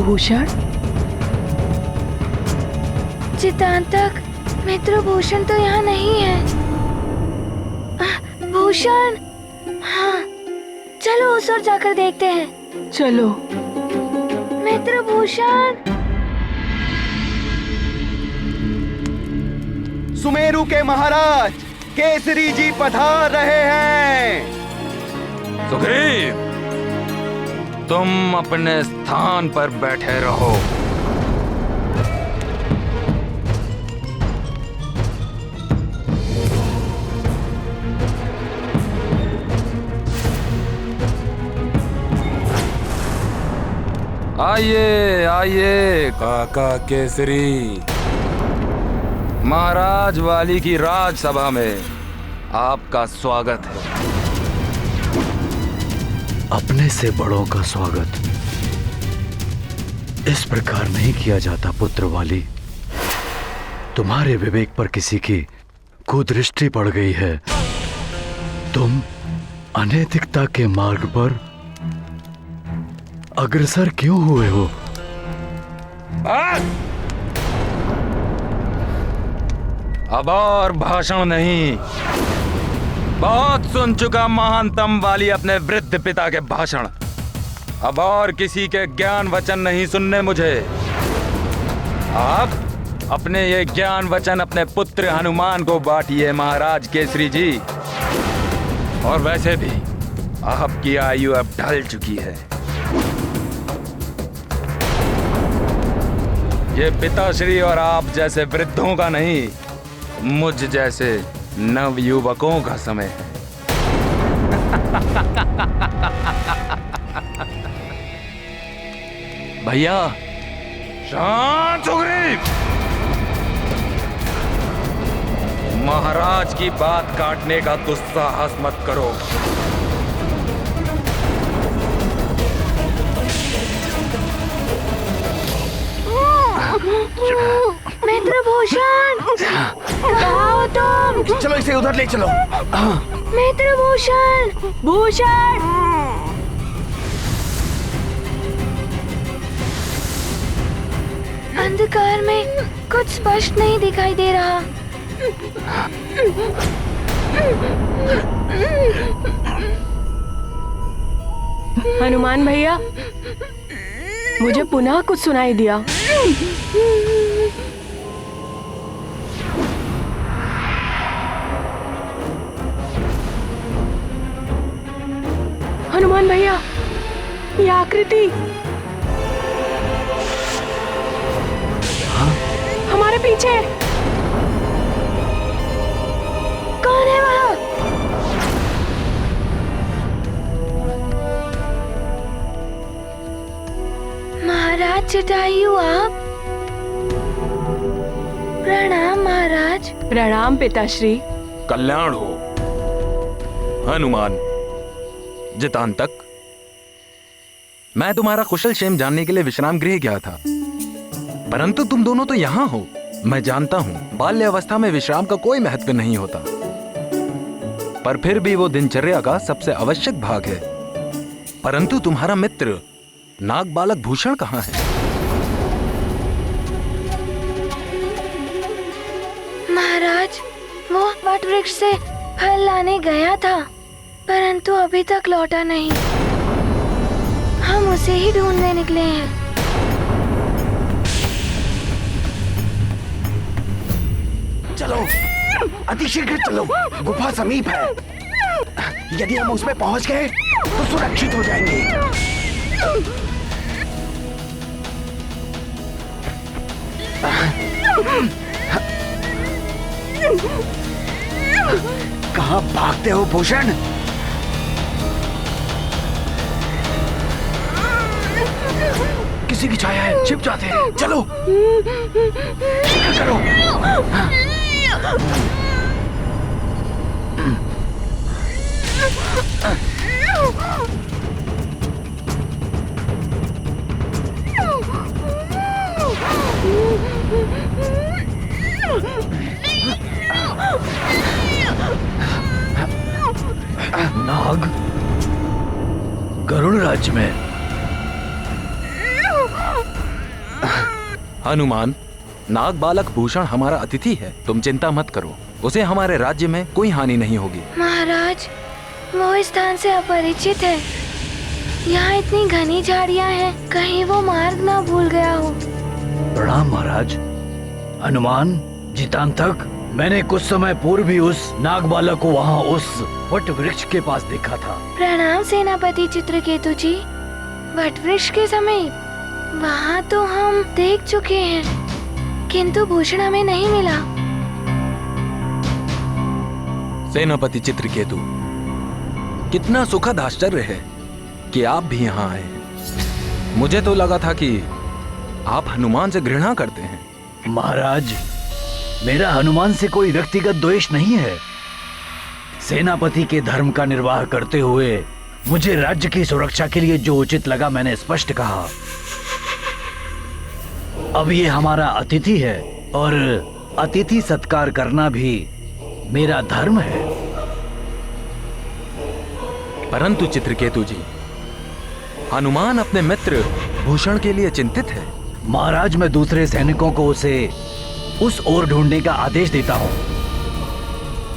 मित्रभूषण? चितांतक, मित्रभूषण तो यहाँ नहीं है। भूषण, हाँ, चलो उस ओर जाकर देखते हैं। चलो। मित्रभूषण। सुमेरु के महाराज केसरी जी पधार रहे हैं। सुग्रीव, तुम अपने स्थान पर बैठे रहो। आइए आइए काका केसरी। महाराज वाली की राजसभा में आपका स्वागत है। अपने से बड़ों का स्वागत इस प्रकार नहीं किया जाता पुत्र वाली। तुम्हारे विवेक पर किसी की कुदृष्टि पड़ गई है। तुम अनैतिकता के मार्ग पर अग्रसर क्यों हुए हो? अब और भाषण नहीं। बहुत सुन चुका महानतम वाली अपने वृद्ध पिता के भाषण। अब और किसी के ज्ञान वचन नहीं सुनने मुझे। आप अपने ये ज्ञान वचन अपने पुत्र हनुमान को बांटिए महाराज केसरी जी। और वैसे भी आपकी आयु अब ढल चुकी है। ये पिताश्री और आप जैसे वृद्धों का नहीं, मुझ जैसे नव युवकों का समय है। भैया शांत सुग्रीव। महाराज की बात काटने का दुस्साहस मत करो। मित्रभूषण, कहाँ हो तुम? चलो इसे उधर ले चलो। मित्रभूषण। भूषण। अंधकार में कुछ स्पष्ट नहीं दिखाई दे रहा। हनुमान भैया, मुझे पुनः कुछ सुनाई दिया। हनुमान भैया, ये आकृति हमारे पीछे। कौन है वहाँ? महाराज जटायु, आप? प्रणाम महाराज। प्रणाम पिताश्री। कल्याण हो हनुमान। जितांतक, मैं तुम्हारा कुशल क्षेम जानने के लिए विश्राम गृह गया था, परंतु तुम दोनों तो यहाँ हो। मैं जानता हूँ बाल्य अवस्था में विश्राम का कोई महत्व नहीं होता, पर फिर भी वो दिनचर्या का सबसे आवश्यक भाग है। परंतु तुम्हारा मित्र नाग बालक भूषण कहाँ है? महाराज, वो वट वृक्ष से फल लाने गया था, परंतु अभी तक लौटा नहीं। हम उसे ही ढूंढने निकले हैं। चलो, अतिशीघ्र चलो, गुफा समीप है। यदि हम उसमें पहुंच गए तो सुरक्षित हो जाएंगे। कहाँ भागते हो भूषण? किसी की छाया है, छिप जाते हैं। चलो, करो। नाग गरुड़ राज्य में हनुमान, नाग बालक भूषण हमारा अतिथि है, तुम चिंता मत करो, उसे हमारे राज्य में कोई हानि नहीं होगी। महाराज, वो इस स्थान से अपरिचित है। यहाँ इतनी घनी झाड़ियाँ हैं, कहीं वो मार्ग ना भूल गया हो। प्रणाम महाराज। हनुमान, जितांतक, मैंने कुछ समय पूर्व ही उस नाग बालक को वहाँ उस वट वृक्ष के पास देखा था। प्रणाम सेनापति चित्रकेतु जी। वट वृक्ष के समीप वहाँ तो हम देख चुके हैं, किंतु भूषण हमें नहीं मिला। सेनापति चित्रकेतु, कितना सुखद आश्चर्य है कि आप भी यहाँ आए हैं। मुझे तो लगा था कि आप हनुमान से घृणा करते हैं। महाराज, मेरा हनुमान से कोई व्यक्तिगत द्वेष नहीं है। सेनापति के धर्म का निर्वाह करते हुए मुझे राज्य की सुरक्षा के लिए जो उचित लगा मैंने स्पष्ट कहा। अब ये हमारा अतिथि है और अतिथि सत्कार करना भी मेरा धर्म है। परंतु चित्रकेतु जी, हनुमान अपने मित्र भूषण के लिए चिंतित है। महाराज, मैं दूसरे सैनिकों को उसे उस ओर ढूंढने का आदेश देता हूँ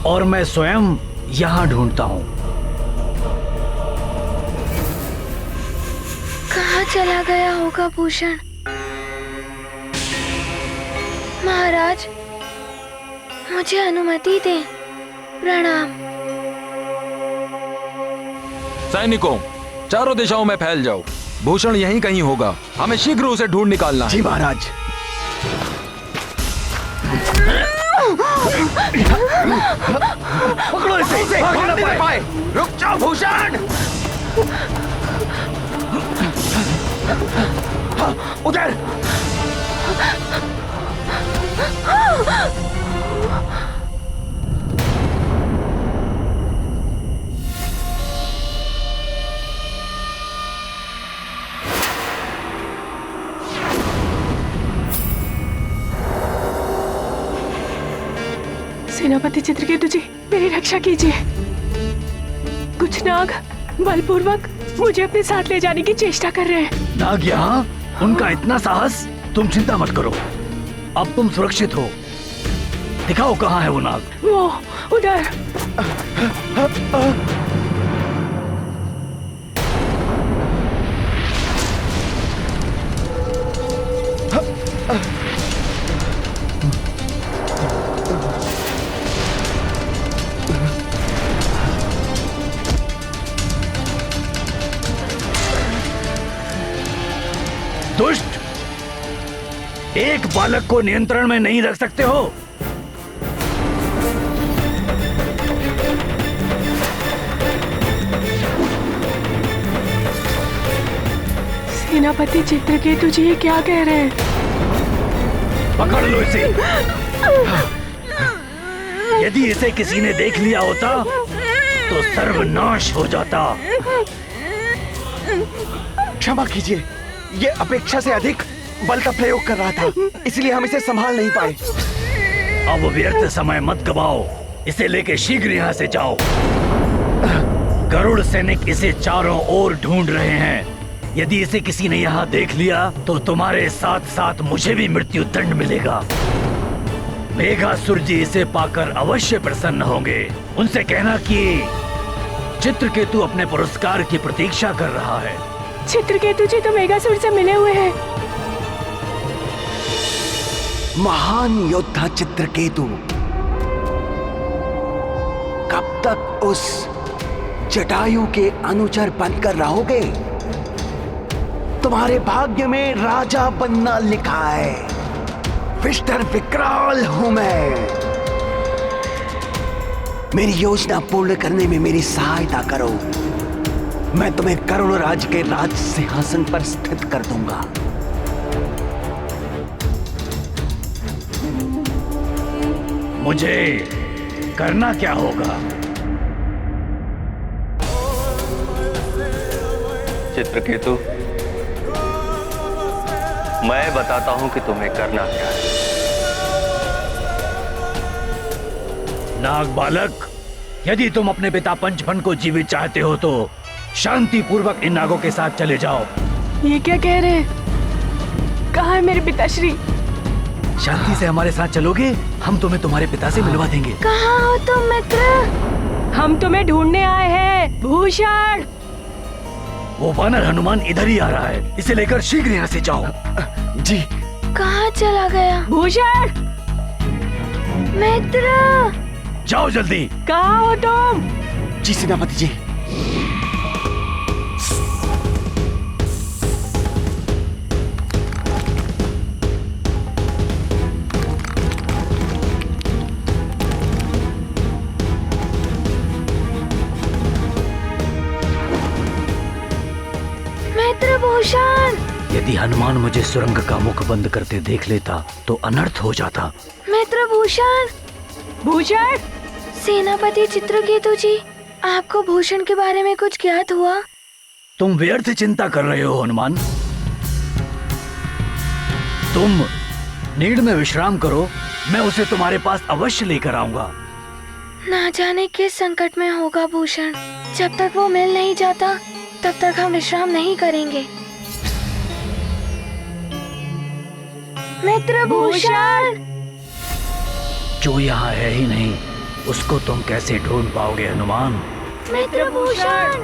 और मैं स्वयं यहाँ ढूंढता हूँ। कहाँ चला गया होगा भूषण? महाराज, मुझे अनुमति दें। प्रणाम। सैनिकों, चारों दिशाओं में फैल जाओ। भूषण यहीं कहीं होगा, हमें शीघ्र उसे ढूंढ निकालना है। जी महाराज। पकड़ो इसे, भाग नहीं पाए। रुक जाओ भूषण। उधर। सेनापति चित्रकेतु जी, मेरी रक्षा कीजिए। कुछ नाग बलपूर्वक मुझे अपने साथ ले जाने की चेष्टा कर रहे हैं। नाग यहाँ? उनका इतना साहस? तुम चिंता मत करो, अब तुम सुरक्षित हो। दिखाओ कहाँ है वो नाग। वो उधर। दुष्ट, एक बालक को नियंत्रण में नहीं रख सकते हो? सेनापति चित्रकेतु जी, ये क्या कह रहे हैं? पकड़ लो इसे। यदि इसे किसी ने देख लिया होता तो सर्वनाश हो जाता। क्षमा कीजिए, ये अपेक्षा से अधिक बल का प्रयोग कर रहा था, इसलिए हम इसे संभाल नहीं पाए। अब व्यर्थ समय मत गवाओ, इसे लेके शीघ्र यहाँ से जाओ। गरुड़ सैनिक इसे चारों ओर ढूंढ रहे हैं। यदि इसे किसी ने यहाँ देख लिया तो तुम्हारे साथ साथ मुझे भी मृत्यु दंड मिलेगा। मेघासुर जी इसे पाकर अवश्य प्रसन्न होंगे। उनसे कहना कि चित्रकेतु अपने पुरस्कार की प्रतीक्षा कर रहा है। चित्रकेतु जी तो मेघासुर से मिले हुए हैं। महान योद्धा चित्रकेतु, कब तक उस जटायु के अनुचर बनकर रहोगे? तुम्हारे भाग्य में राजा बनना लिखा है। विष्टर विकराल हूं मैं। मेरी योजना पूर्ण करने में मेरी सहायता करो। मैं तुम्हें करुण राज के राज सिंहासन पर स्थित कर दूंगा। मुझे करना क्या होगा? चित्रकेतु, मैं बताता हूं कि तुम्हें करना क्या है। नाग बालक, यदि तुम अपने पिता पंचफन को जीवित चाहते हो तो शांति पूर्वक इन नागों के साथ चले जाओ। ये क्या कह रहे हैं? कहाँ है मेरे पिताश्री? शांति से हमारे साथ चलोगे, हम तुम्हें तुम्हारे पिता से मिलवा देंगे। कहाँ हो तुम मित्र? हम तुम्हें ढूंढने आए हैं भूषण। वो वानर हनुमान इधर ही आ रहा है, इसे लेकर शीघ्र यहाँ से जाओ। जी। कहाँ चला गया? भूषण मित्र जाओ जल्दी। कहाँ हो तुम? जी सेनापति जी। मित्र भूषण। यदि हनुमान मुझे सुरंग का मुख बंद करते देख लेता तो अनर्थ हो जाता। मित्र भूषण। भूषण। सेनापति चित्रकेतु जी, आपको भूषण के बारे में कुछ ज्ञात हुआ? तुम व्यर्थ चिंता कर रहे हो हनुमान। तुम नीड में विश्राम करो, मैं उसे तुम्हारे पास अवश्य लेकर आऊंगा। ना जाने किस संकट में होगा भूषण। जब तक वो मिल नहीं जाता तब तक हम विश्राम नहीं करेंगे। मित्र भूषण। जो यहाँ है ही नहीं, उसको तुम कैसे ढूंढ पाओगे हनुमान? मित्र भूषण।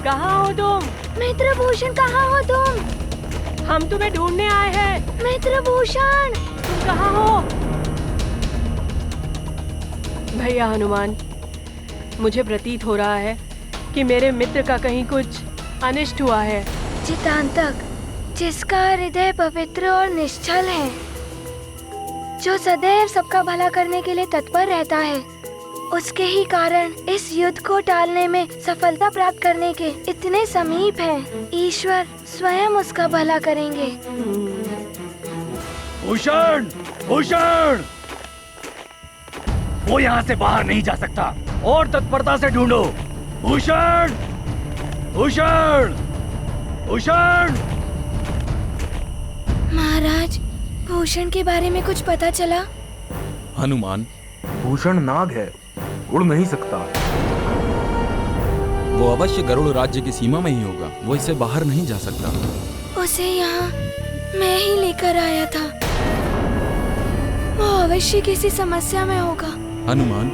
कहाँ हो तुम? मित्र भूषण कहाँ हो तुम? हम तुम्हें ढूंढने आए हैं। मित्र भूषण। तुम कहाँ हो? भैया हनुमान, मुझे प्रतीत हो रहा है कि मेरे मित्र का कहीं कुछ अनिष्ट हुआ है। चितांतक, जिसका हृदय पवित्र और निश्चल है, जो सदैव सबका भला करने के लिए तत्पर रहता है, उसके ही कारण इस युद्ध को टालने में सफलता प्राप्त करने के इतने समीप है। ईश्वर स्वयं उसका भला करेंगे। भूषण, भूषण, वो यहाँ से बाहर नहीं जा सकता, और तत्परता से ढूंढो। भूषण, भूषण, भूषण। महाराज, भूषण के बारे में कुछ पता चला? हनुमान, भूषण नाग है, उड़ नहीं सकता। वो अवश्य गरुड़ राज्य की सीमा में ही होगा, वो इसे बाहर नहीं जा सकता। उसे यहाँ मैं ही लेकर आया था। वो अवश्य किसी समस्या में होगा। हनुमान,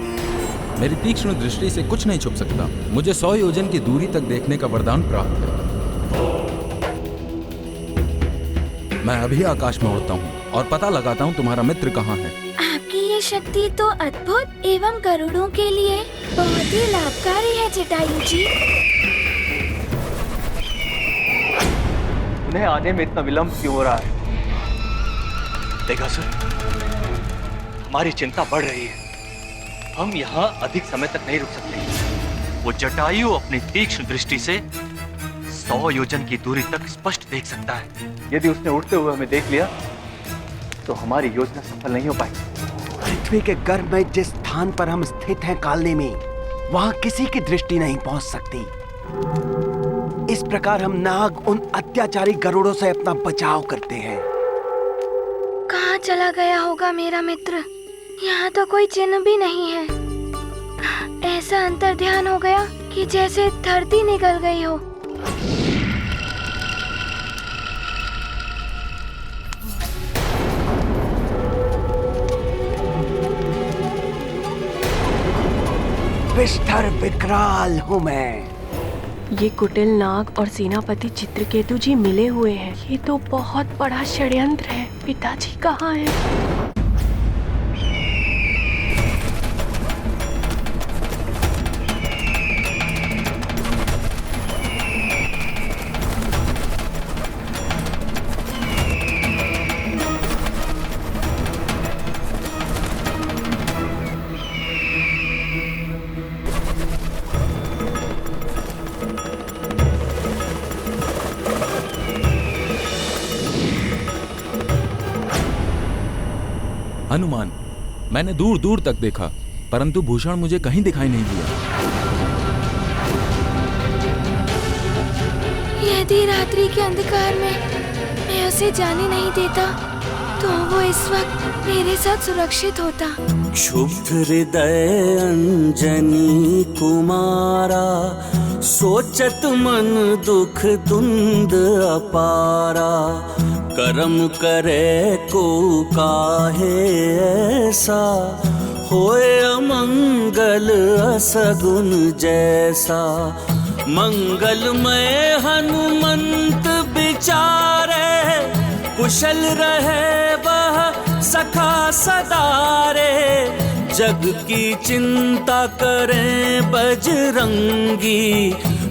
मेरी तीक्ष्ण दृष्टि से कुछ नहीं छुप सकता। मुझे 100 योजन की दूरी तक देखने का वरदान प्राप्त है। मैं अभी आकाश में उड़ता हूँ और पता लगाता हूँ तुम्हारा मित्र कहाँ है। आपकी ये शक्ति तो अद्भुत एवं गरुड़ों के लिए बहुत ही लाभकारी है जटायु जी। उन्हें आने में इतना विलंब क्यों हो रहा है? देगासुर, हमारी चिंता बढ़ रही है। हम यहाँ अधिक समय तक नहीं रुक सकते। वो जटायु अपनी तीक्ष्ण दृष्टि से 100 योजन की दूरी तक स्पष्ट देख सकता है। यदि उसने उड़ते हुए हमें देख लिया तो हमारी योजना सफल नहीं हो पाएगी। पृथ्वी के गर्भ में जिस स्थान पर हम स्थित हैं कालने में, वहां किसी की दृष्टि नहीं पहुंच सकती। इस प्रकार हम नाग उन अत्याचारी गरुड़ों से अपना बचाव करते हैं। कहाँ चला गया होगा मेरा मित्र? यहाँ तो कोई चिन्ह भी नहीं है। ऐसा अंतर ध्यान हो गया कि जैसे धरती निकल गई हो। विष्ठर विकराल हूँ मैं। ये कुटिल नाग और सेनापति चित्रकेतु जी मिले हुए हैं। ये तो बहुत बड़ा षड्यंत्र है। पिताजी कहाँ हैं? हनुमान, मैंने दूर दूर तक देखा, परंतु भूषण मुझे कहीं दिखाई नहीं दिया। यदि रात्रि के अंधकार में मैं उसे जाने नहीं देता तो वो इस वक्त मेरे साथ सुरक्षित होता। क्षुब्ध हृदय अंजनी कुमारा, सोचत मन दुख धुंध अपारा। कर्म करे को काहे ऐसा, होए अमंगल असगुन जैसा। मंगलमय हनुमंत बिचारे, कुशल रहे वह सखा सदारे। जग की चिंता करें बजरंगी,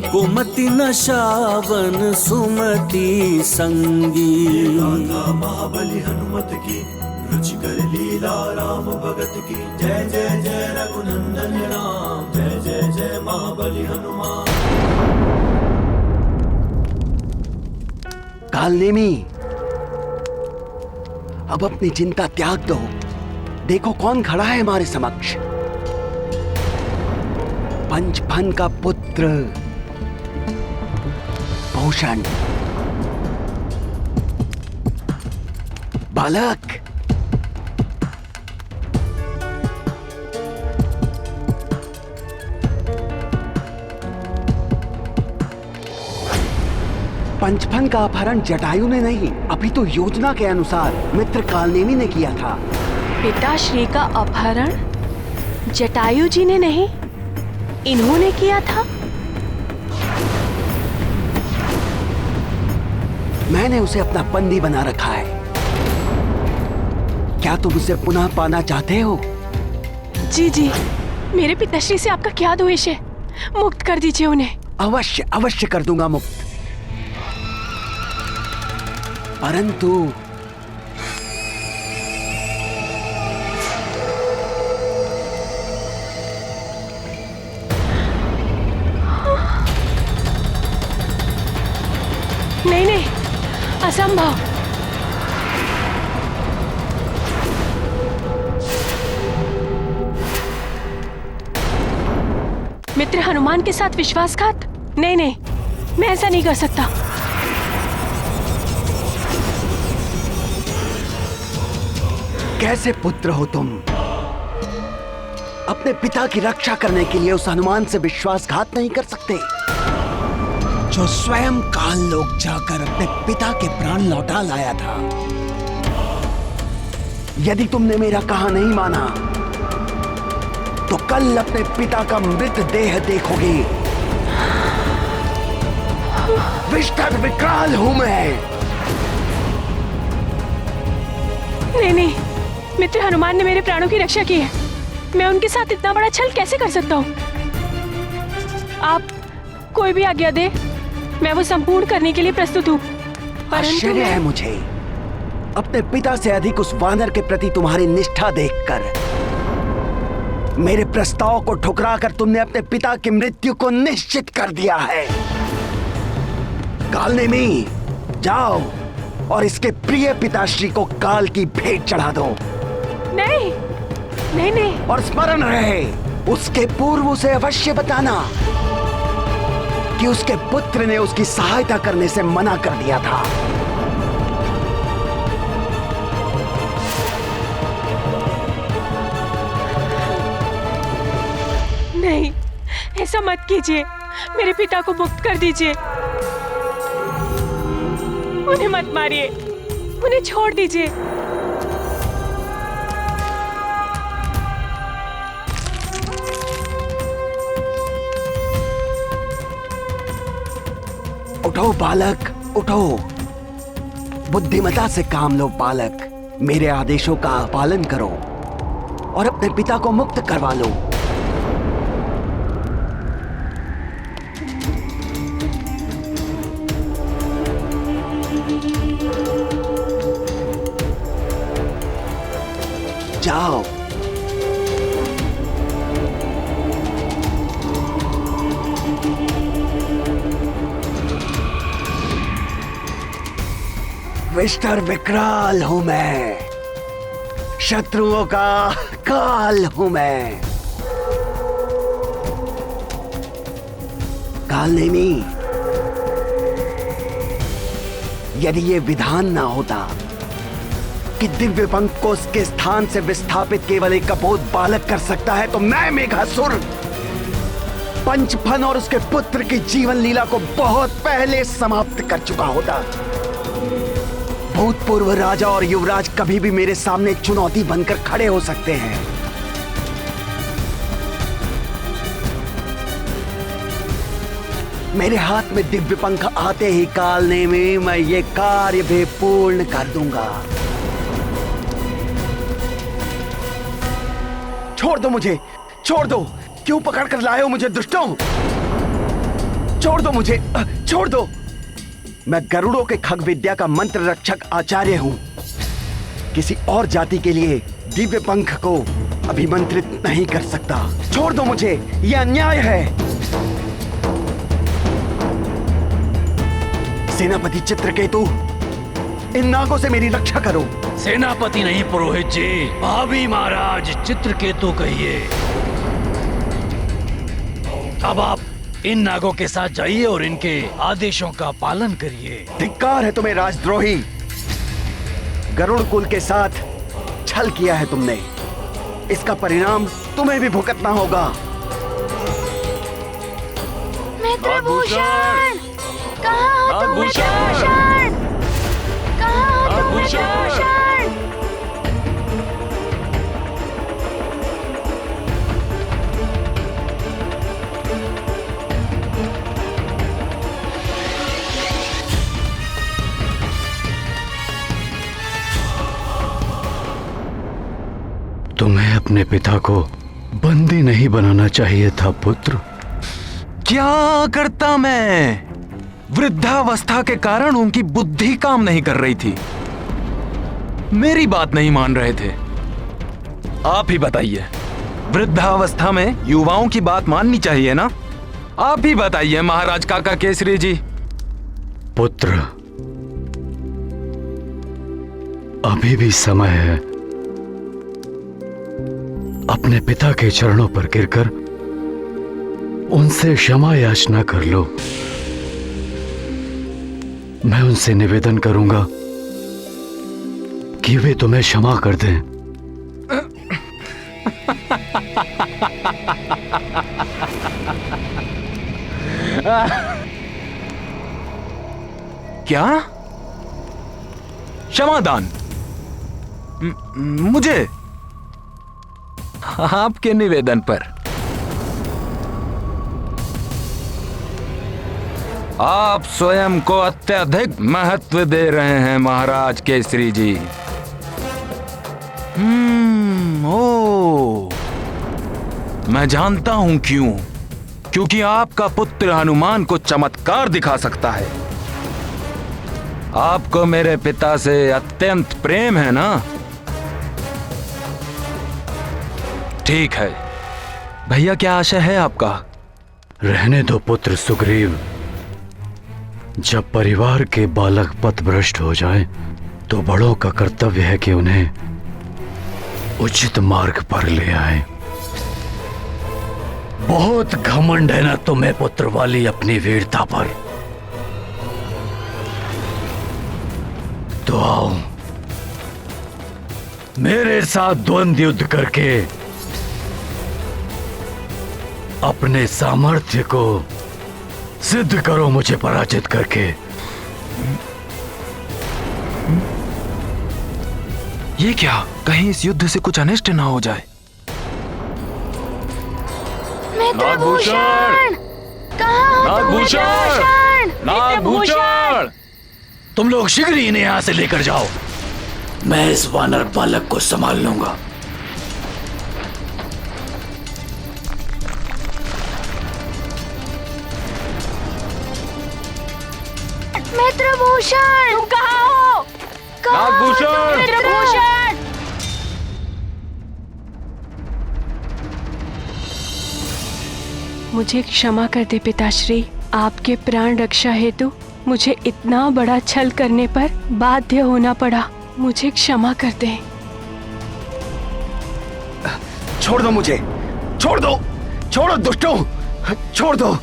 कुमति नशावन सुमति संगी। गाथा महाबली हनुमत की, रुचिकर लीला राम भगत की। जय जय जय रघुनंदन राम, जय जय जय महाबली हनुमान। कालनेमी, अब अपनी चिंता त्याग दो। देखो कौन खड़ा है हमारे समक्ष। पंचफन का पुत्र भूषण। बालक, पंचफन का अपहरण जटायु ने नहीं, अभी तो योजना के अनुसार मित्र कालनेमी ने किया था। पिताश्री का अपहरण जटायु जी ने नहीं, इन्होंने किया था। मैंने उसे अपना बंदी बना रखा है। क्या तुम उसे पुनः पाना चाहते हो? जी जी, मेरे पिताश्री से आपका क्या द्वेष है? मुक्त कर दीजिए उन्हें। अवश्य अवश्य कर दूंगा मुक्त, परंतु नहीं नहीं, असंभव। मित्र हनुमान के साथ विश्वासघात? नहीं नहीं, मैं ऐसा नहीं कर सकता। कैसे पुत्र हो तुम? अपने पिता की रक्षा करने के लिए उस हनुमान से विश्वासघात नहीं कर सकते, जो स्वयं काल लोक जाकर अपने पिता के प्राण लौटा लाया था। यदि तुमने मेरा कहा नहीं माना, तो कल अपने पिता का मृतदेह देखोगे। विष्ठर विकराल हूं मैं। नहीं नहीं, मित्र हनुमान ने मेरे प्राणों की रक्षा की है। मैं उनके साथ इतना बड़ा छल कैसे कर सकता हूँ? आप कोई भी आज्ञा दे, मैं वो संपूर्ण करने के लिए प्रस्तुत हूँ। आश्चर्य है मुझे अपने पिता से अधिक उस वानर के प्रति तुम्हारी निष्ठा देखकर। मेरे प्रस्ताव को ठुकराकर तुमने अपने पिता की मृत्यु को निश्चित कर दिया है। कालनेमी, जाओ और इसके प्रिय पिताश्री को काल की भेंट चढ़ा दो। नहीं नहीं नहीं। और स्मरण रहे, उसके पूर्व उसे अवश्य बताना कि उसके पुत्र ने उसकी सहायता करने से मना कर दिया था। नहीं, ऐसा मत कीजिए। मेरे पिता को मुक्त कर दीजिए। उन्हें मत मारिए, उन्हें छोड़ दीजिए। उठो बालक, उठो। बुद्धिमता से काम लो बालक। मेरे आदेशों का पालन करो और अपने पिता को मुक्त करवा लो। जाओ। मिस्टर विकराल हूं मैं, शत्रुओं का काल हूं मैं। कालनेमी, यदि ये विधान ना होता कि दिव्य पंख को उसके स्थान से विस्थापित केवल एक कपोत बालक कर सकता है, तो मैं मेघासुर पंचफन और उसके पुत्र की जीवन लीला को बहुत पहले समाप्त कर चुका होता। भूतपूर्व राजा और युवराज कभी भी मेरे सामने चुनौती बनकर खड़े हो सकते हैं। मेरे हाथ में दिव्य पंख आते ही कालने में मैं ये कार्य भी पूर्ण कर दूंगा। छोड़ दो मुझे, छोड़ दो। क्यों पकड़ कर लाए हो मुझे दुष्टों? छोड़ दो मुझे, छोड़ दो। मैं गरुड़ों के खग विद्या का मंत्र रक्षक आचार्य हूं। किसी और जाति के लिए दिव्य पंख को अभिमंत्रित नहीं कर सकता। छोड़ दो मुझे, यह अन्याय है। सेनापति चित्रकेतु, इन नागों से मेरी रक्षा करो। सेनापति नहीं पुरोहित जी, भावी महाराज चित्रकेतु कहिए। अब आप इन नागों के साथ जाइए और इनके आदेशों का पालन करिए। धिक्कार है तुम्हें राजद्रोही। गरुड़ कुल के साथ छल किया है तुमने। इसका परिणाम तुम्हें भी भुगतना होगा। मित्रभूषण, कहाँ हो तुम मित्रभूषण? कहाँ हो तुम मित्रभूषण? तुम्हें अपने पिता को बंदी नहीं बनाना चाहिए था पुत्र। क्या करता मैं? वृद्धावस्था के कारण उनकी बुद्धि काम नहीं कर रही थी, मेरी बात नहीं मान रहे थे। आप ही बताइए, वृद्धावस्था में युवाओं की बात माननी चाहिए ना? आप ही बताइए महाराज काका केसरी जी। पुत्र, अभी भी समय है। अपने पिता के चरणों पर गिरकर उनसे क्षमा याचना कर लो। मैं उनसे निवेदन करूंगा कि वे तुम्हें क्षमा कर दें। क्या? क्षमादान मुझे? आपके निवेदन पर आप स्वयं को अत्यधिक महत्व दे रहे हैं महाराज केसरी जी। ओ, मैं जानता हूं क्यों। क्योंकि आपका पुत्र हनुमान को चमत्कार दिखा सकता है। आपको मेरे पिता से अत्यंत प्रेम है ना? ठीक है भैया, क्या आशय है आपका? रहने दो पुत्र सुग्रीव। जब परिवार के बालक पथभ्रष्ट हो जाएं, तो बड़ों का कर्तव्य है कि उन्हें उचित मार्ग पर ले आए। बहुत घमंड है ना तुम्हें पुत्र वाली अपनी वीरता पर। तो आओ मेरे साथ द्वंद्व युद्ध करके अपने सामर्थ्य को सिद्ध करो, मुझे पराजित करके। ये क्या? कहीं इस युद्ध से कुछ अनिष्ट ना हो जाए। मित्रभूषण, कहाँ हो तुम मित्रभूषण? नागभूषण, तुम लोग शीघ्र ही इन्हें यहां से लेकर जाओ। मैं इस वानर बालक को संभाल लूंगा। मित्रभूषण, तुम कहाँ हो? नागभूषण! मित्रभूषण! मुझे क्षमा कर दे पिताश्री। आपके प्राण रक्षा हेतु मुझे इतना बड़ा छल करने पर बाध्य होना पड़ा। मुझे क्षमा कर दे। छोड़ दो मुझे, छोड़ दो, छोड़ो दुष्टों, छोड़ दो।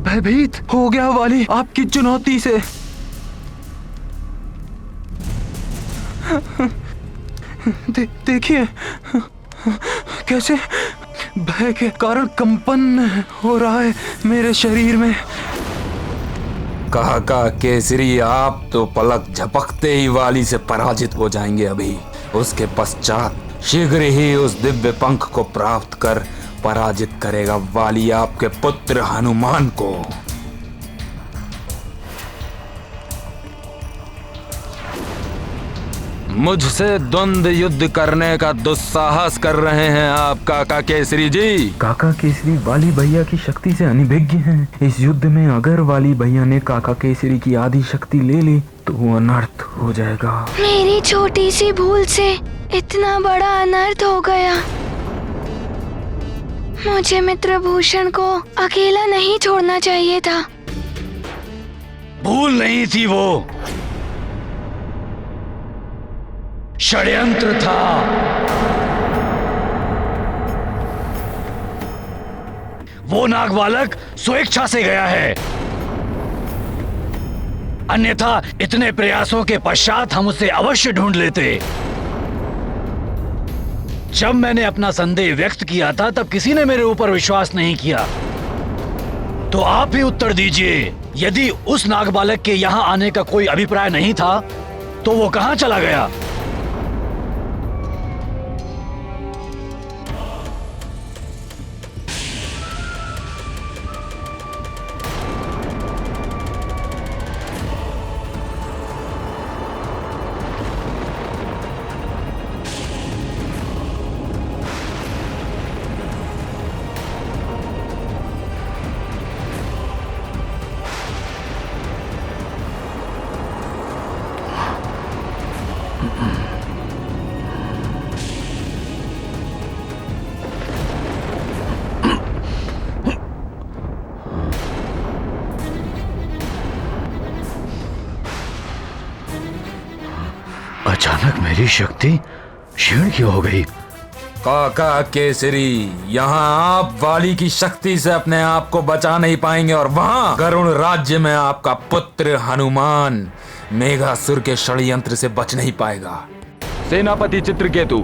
भयभीत हो गया वाली आपकी चुनौती से। देखिए कैसे भय के कारण कंपन हो रहा है मेरे शरीर में। काका केसरी, आप तो पलक झपकते ही वाली से पराजित हो जाएंगे। अभी उसके पश्चात शीघ्र ही उस दिव्य पंख को प्राप्त कर पराजित करेगा वाली आपके पुत्र हनुमान को। मुझसे द्वंद्व युद्ध करने का दुस्साहस कर रहे हैं आप काका केसरी जी। काका केसरी वाली भैया की शक्ति से अनिभिज्ञ हैं। इस युद्ध में अगर वाली भैया ने काका केसरी की आदि शक्ति ले ली तो वो अनर्थ हो जाएगा। मेरी छोटी सी भूल से इतना बड़ा अनर्थ हो गया। मुझे मित्रभूषण को अकेला नहीं छोड़ना चाहिए था। भूल नहीं थी, वो षड्यंत्र था। वो नागबालक स्वेच्छा से गया है, अन्यथा इतने प्रयासों के पश्चात हम उसे अवश्य ढूंढ लेते। जब मैंने अपना संदेह व्यक्त किया था तब किसी ने मेरे ऊपर विश्वास नहीं किया। तो आप ही उत्तर दीजिए, यदि उस नागबालक के यहाँ आने का कोई अभिप्राय नहीं था तो वो कहाँ चला गया? अचानक मेरी शक्ति क्षीण क्यों हो गई? काका केसरी, यहाँ आप वाली की शक्ति से अपने आप को बचा नहीं पाएंगे और वहाँ गरुण राज्य में आपका पुत्र हनुमान मेघासुर के षड्यंत्र से बच नहीं पाएगा। सेनापति चित्रकेतु,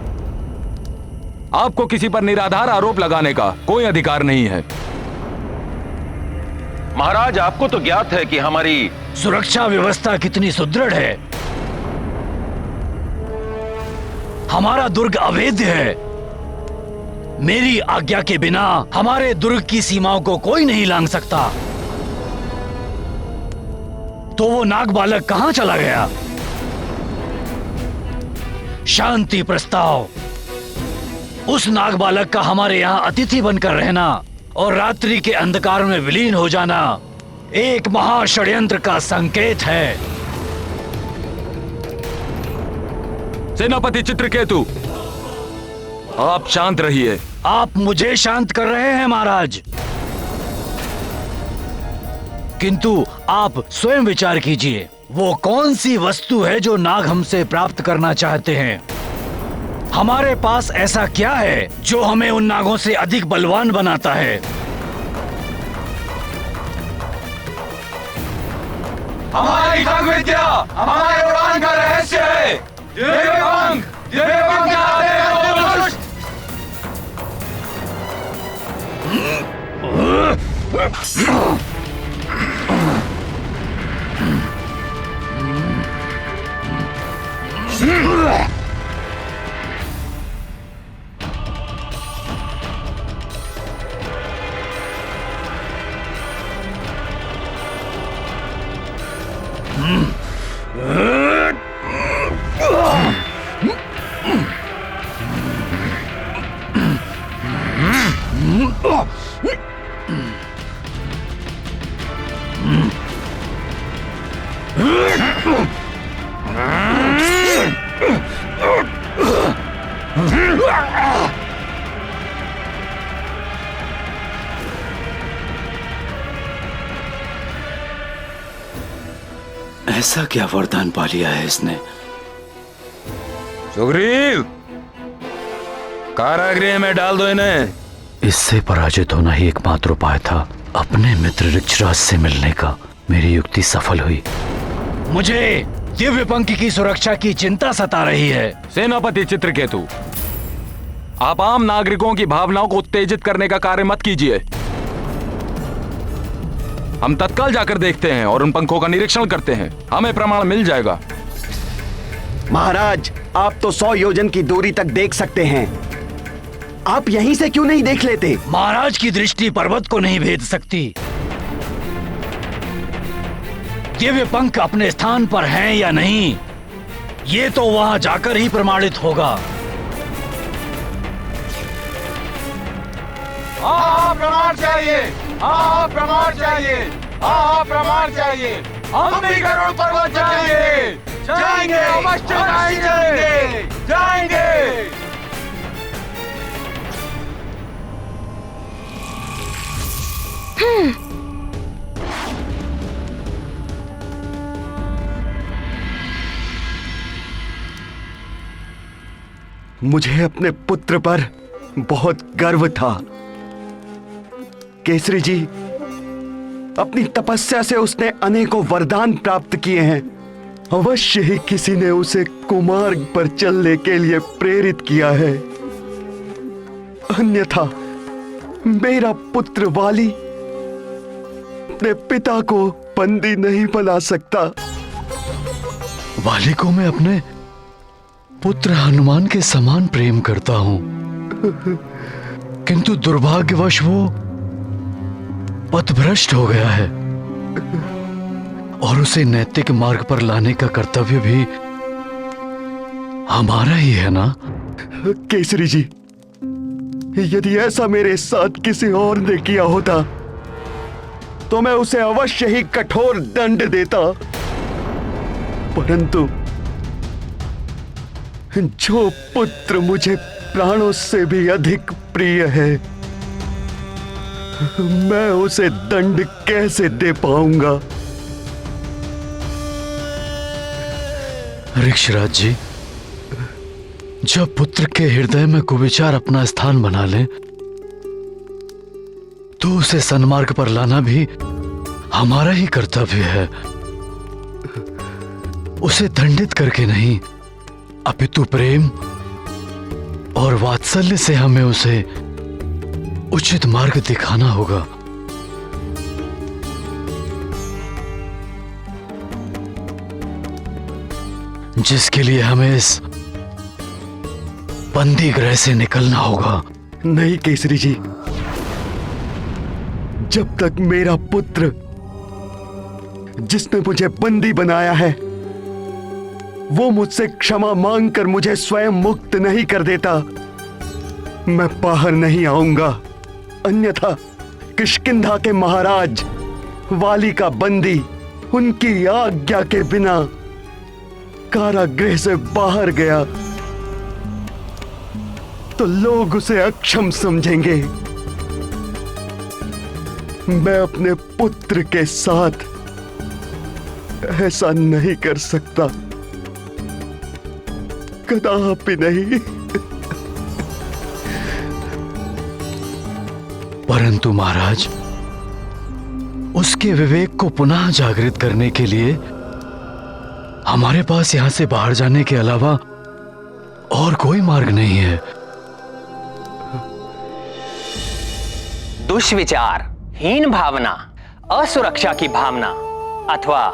आपको किसी पर निराधार आरोप लगाने का कोई अधिकार नहीं है। महाराज, आपको तो ज्ञात है कि हमारी सुरक्षा व्यवस्था कितनी सुदृढ़ है। हमारा दुर्ग अवैध है। मेरी आज्ञा के बिना हमारे दुर्ग की सीमाओं को कोई नहीं लांघ सकता। तो वो नागबालक कहां चला गया? शांति प्रस्ताव। उस नागबालक का हमारे यहां अतिथि बनकर रहना और रात्रि के अंधकार में विलीन हो जाना एक महाषड्यंत्र का संकेत है। सेनापति चित्रकेतु, आप शांत रहिए। आप मुझे शांत कर रहे हैं महाराज, किंतु आप स्वयं विचार कीजिए, वो कौन सी वस्तु है जो नाग हमसे प्राप्त करना चाहते हैं? हमारे पास ऐसा क्या है जो हमें उन नागों से अधिक बलवान बनाता है? हमारी खग विद्या हमारे उड़ान का रहस्य है। दिव्य पंख आते हैं दुष्ट। ऐसा क्या वरदान पा लिया है इसने? सुग्रीव, कारागृह में डाल दो इन्हें। इससे पराजित होना ही एकमात्र उपाय था। अपने मित्र ऋक्षराज से मिलने का मेरी युक्ति सफल हुई। मुझे दिव्य पंख की सुरक्षा की चिंता सता रही है। सेनापति चित्रकेतु, आप आम नागरिकों की भावनाओं को उत्तेजित करने का कार्य मत कीजिए। हम तत्काल जाकर देखते हैं और उन पंखों का निरीक्षण करते हैं। हमें प्रमाण मिल जाएगा। महाराज, आप तो 100 योजन की दूरी तक देख सकते हैं। आप यहीं से क्यों नहीं देख लेते? महाराज की दृष्टि पर्वत को नहीं भेद सकती। दिव्य पंख अपने स्थान पर हैं या नहीं, ये तो वहां जाकर ही प्रमाणित होगा। प्रमाण चाहिए, प्रमाण चाहिए, प्रमाण चाहिए। हम भी गरुड़ पर्वत जाएंगे, जाएंगे, अवश्य जाएंगे, जाएंगे। मुझे अपने पुत्र पर बहुत गर्व था। केसरी जी, अपनी तपस्या से उसने अनेकों वरदान प्राप्त किए हैं। अवश्य ही किसी ने उसे कुमार्ग पर चलने के लिए प्रेरित किया है, अन्यथा मेरा पुत्र वाली अपने पिता को बंदी नहीं बना सकता। वाली को मैं अपने पुत्र हनुमान के समान प्रेम करता हूं, किंतु दुर्भाग्यवश वो पथभ्रष्ट हो गया है और उसे नैतिक मार्ग पर लाने का कर्तव्य भी हमारा ही है ना? केसरी जी, यदि ऐसा मेरे साथ किसी और ने किया होता तो मैं उसे अवश्य ही कठोर दंड देता, परंतु जो पुत्र मुझे प्राणों से भी अधिक प्रिय है, मैं उसे दंड कैसे दे पाऊंगा? ऋक्षराज जी, जब पुत्र के हृदय में कुविचार अपना स्थान बना ले तो उसे सन्मार्ग पर लाना भी हमारा ही कर्तव्य है। उसे दंडित करके नहीं, अपितु प्रेम और वात्सल्य से हमें उसे उचित मार्ग दिखाना होगा। जिसके लिए हमें इस बंदी गृह से निकलना होगा। नहीं केसरी जी, जब तक मेरा पुत्र जिसने मुझे बंदी बनाया है वो मुझसे क्षमा मांगकर मुझे स्वयं मुक्त नहीं कर देता, मैं बाहर नहीं आऊंगा। अन्यथा किष्किंधा के महाराज वाली का बंदी उनकी आज्ञा के बिना कारागृह से बाहर गया तो लोग उसे अक्षम समझेंगे। मैं अपने पुत्र के साथ ऐसा नहीं कर सकता, कदापि नहीं। परंतु महाराज, उसके विवेक को पुनः जागृत करने के लिए हमारे पास यहां से बाहर जाने के अलावा और कोई मार्ग नहीं है। दुष्विचार, हीन भावना, असुरक्षा की भावना अथवा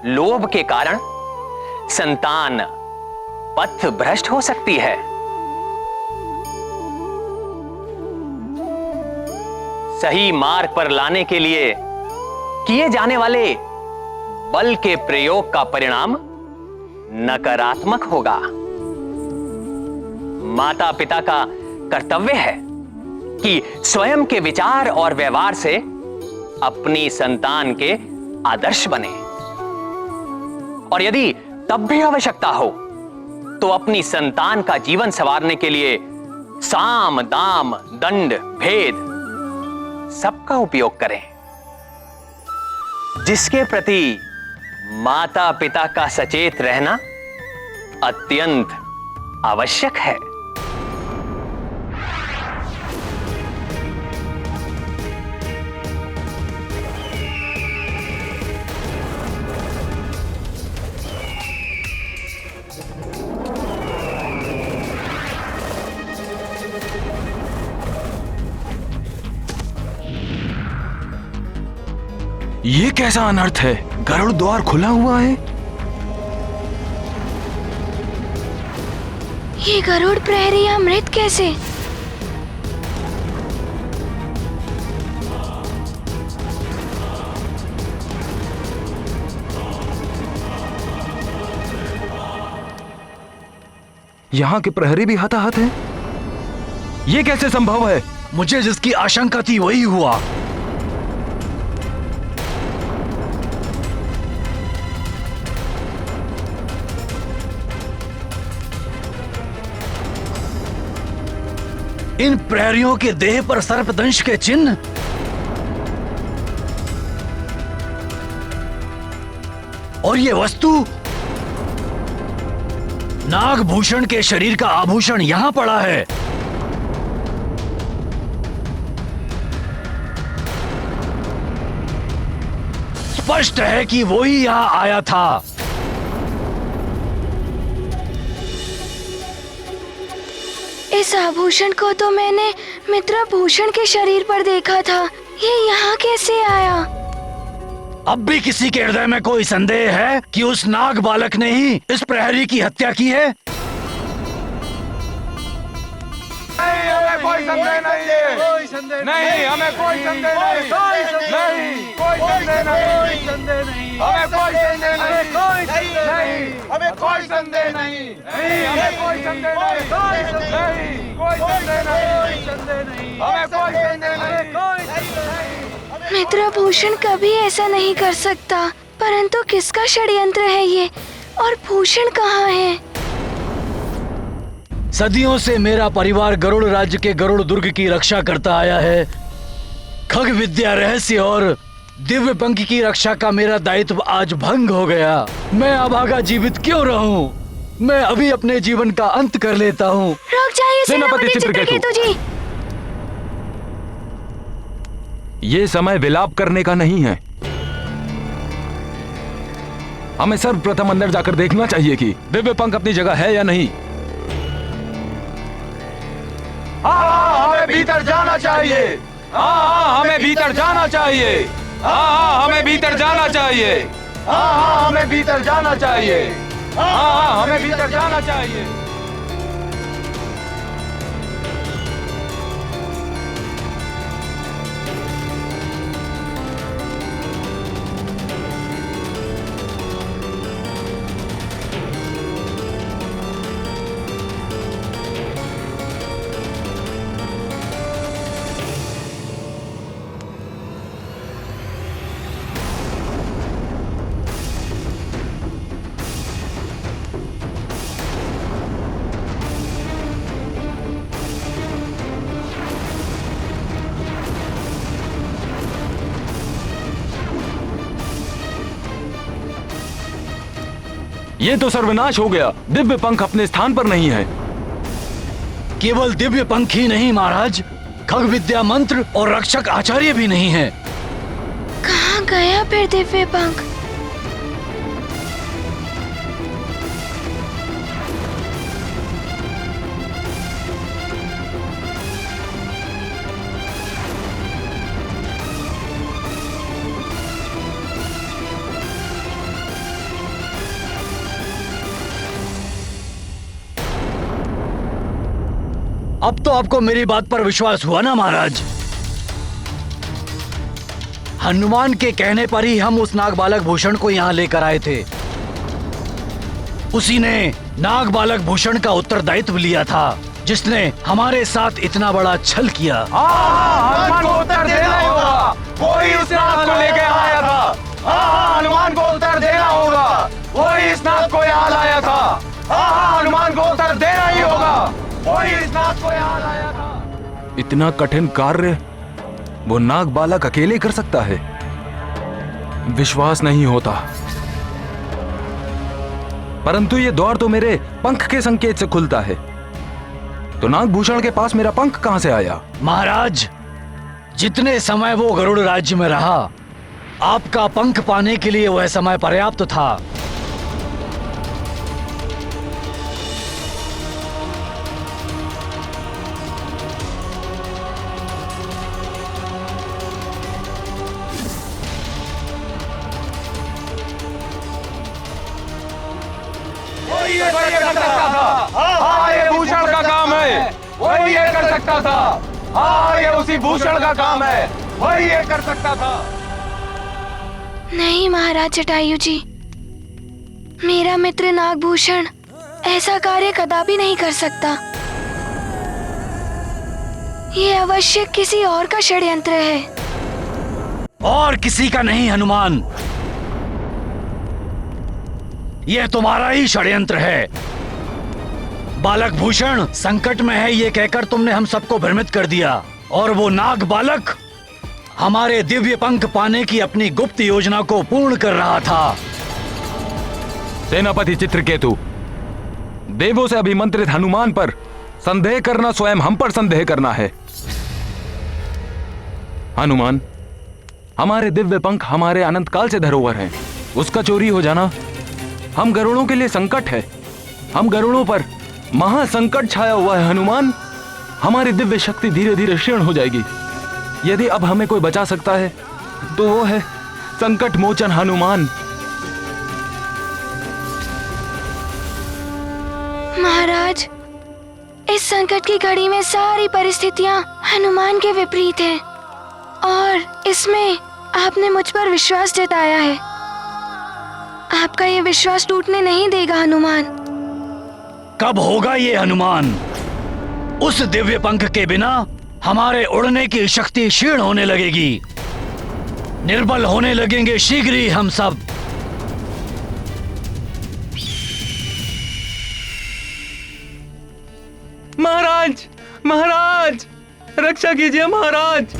लोभ के कारण संतान पथ भ्रष्ट हो सकती है। सही मार्ग पर लाने के लिए किए जाने वाले बल के प्रयोग का परिणाम नकारात्मक होगा। माता पिता का कर्तव्य है कि स्वयं के विचार और व्यवहार से अपनी संतान के आदर्श बने, और यदि तब भी आवश्यकता हो तो अपनी संतान का जीवन संवारने के लिए साम, दाम, दंड, भेद सबका उपयोग करें। जिसके प्रति माता पिता का सचेत रहना अत्यंत आवश्यक है। ये कैसा अनर्थ है? गरुड़ द्वार खुला हुआ है। ये गरुड़ प्रहरी यहाँ मृत कैसे? यहाँ के प्रहरी भी हताहत हैं। ये कैसे संभव है? मुझे जिसकी आशंका थी वही हुआ। इन प्रहरियों के देह पर सर्पदंश के चिन्ह, और ये वस्तु नागभूषण के शरीर का आभूषण यहां पड़ा है। स्पष्ट है कि वो ही यहां आया था। इस आभूषण को तो मैंने मित्रभूषण के शरीर पर देखा था। ये यहाँ कैसे आया? अब भी किसी के हृदय में कोई संदेह है कि उस नाग बालक ने ही इस प्रहरी की हत्या की है? नहीं, हमें कोई संदेह नहीं है। नहीं, हमें कोई संदेह नहीं। नहीं, कोई संदेह नहीं। हमें कोई संदेह नहीं। हमें कोई संदेह नहीं। नहीं, हमें कोई संदेह नहीं। कोई संदेह नहीं। हमें कोई संदेह नहीं। मित्रभूषण कभी ऐसा नहीं कर सकता। परंतु किसका षड्यंत्र है ये? और भूषण कहाँ है? सदियों से मेरा परिवार गरुड़ राज्य के गरुड़ दुर्ग की रक्षा करता आया है। खग विद्या, रहस्य और दिव्य पंख की रक्षा का मेरा दायित्व आज भंग हो गया। मैं अभागा जीवित क्यों रहूं? मैं अभी अपने जीवन का अंत कर लेता हूं। रुक जाइए सेनापति चित्रकेतु जी। ये समय विलाप करने का नहीं है। हमें सर्वप्रथम अंदर जाकर देखना चाहिए कि दिव्य पंख अपनी जगह है या नहीं। हाँ, हमें भीतर जाना चाहिए। हाँ, हमें भीतर जाना चाहिए। हाँ, हमें भीतर जाना चाहिए। हाँ, हमें भीतर जाना चाहिए। हाँ, हमें भीतर जाना चाहिए। ये तो सर्वनाश हो गया। दिव्य पंख अपने स्थान पर नहीं है। केवल दिव्य पंख ही नहीं महाराज, खग विद्या, मंत्र और रक्षक आचार्य भी नहीं है। कहाँ गया फिर दिव्य पंख? अब तो आपको मेरी बात पर विश्वास हुआ ना महाराज? हनुमान के कहने पर ही हम उस नाग बालक भूषण को यहाँ लेकर आए थे। उसी ने नाग बालक भूषण का उत्तरदायित्व लिया था, जिसने हमारे साथ इतना बड़ा छल किया। हनुमान को उत्तर देना होगा। कोई इस नाग को लेके आया था। हनुमान को उत्तर देना होगा। कोई इस नाग को यहाँ लाया था। हनुमान को उत्तर देना ही होगा। कोई इस नाग को यहाँ लाया था। इतना कठिन कार्य वो नाग बालक अकेले कर सकता है? विश्वास नहीं होता। परंतु ये द्वार तो मेरे पंख के संकेत से खुलता है, तो नागभूषण के पास मेरा पंख कहां से आया? महाराज, जितने समय वो गरुड़ राज्य में रहा, आपका पंख पाने के लिए वह समय पर्याप्त था। ये कर सकता था। हाँ, ये भूषण का काम है, वही ये कर सकता था। हाँ, ये उसी भूषण का काम है, वही ये कर सकता था। नहीं महाराज जटायु जी, मेरा मित्र नागभूषण ऐसा कार्य कदापि नहीं कर सकता। ये अवश्य किसी और का षड्यंत्र है। और किसी का नहीं हनुमान, यह तुम्हारा ही षड्यंत्र है। बालक भूषण संकट में है ये कहकर तुमने हम सबको भ्रमित कर दिया, और वो नाग बालक हमारे दिव्य पंख पाने की अपनी गुप्त योजना को पूर्ण कर रहा था। सेनापति चित्रकेतु, देवों से अभिमंत्रित हनुमान पर संदेह करना स्वयं हम पर संदेह करना है। हनुमान, हमारे दिव्य पंख हमारे अनंत काल से धरोहर हैं। उसका चोरी हो जाना हम गरुड़ों के लिए संकट है। हम गरुड़ों पर महासंकट छाया हुआ है हनुमान। हमारी दिव्य शक्ति धीरे धीरे क्षीण हो जाएगी। यदि अब हमें कोई बचा सकता है तो वो है संकट मोचन हनुमान। महाराज, इस संकट की घड़ी में सारी परिस्थितियां हनुमान के विपरीत हैं, और इसमें आपने मुझ पर विश्वास जताया है। आपका ये विश्वास टूटने नहीं देगा हनुमान। कब होगा ये हनुमान? उस दिव्य पंख के बिना हमारे उड़ने की शक्ति क्षीण होने लगेगी, निर्बल होने लगेंगे शीघ्र ही हम सब। महाराज, महाराज, रक्षा कीजिए महाराज।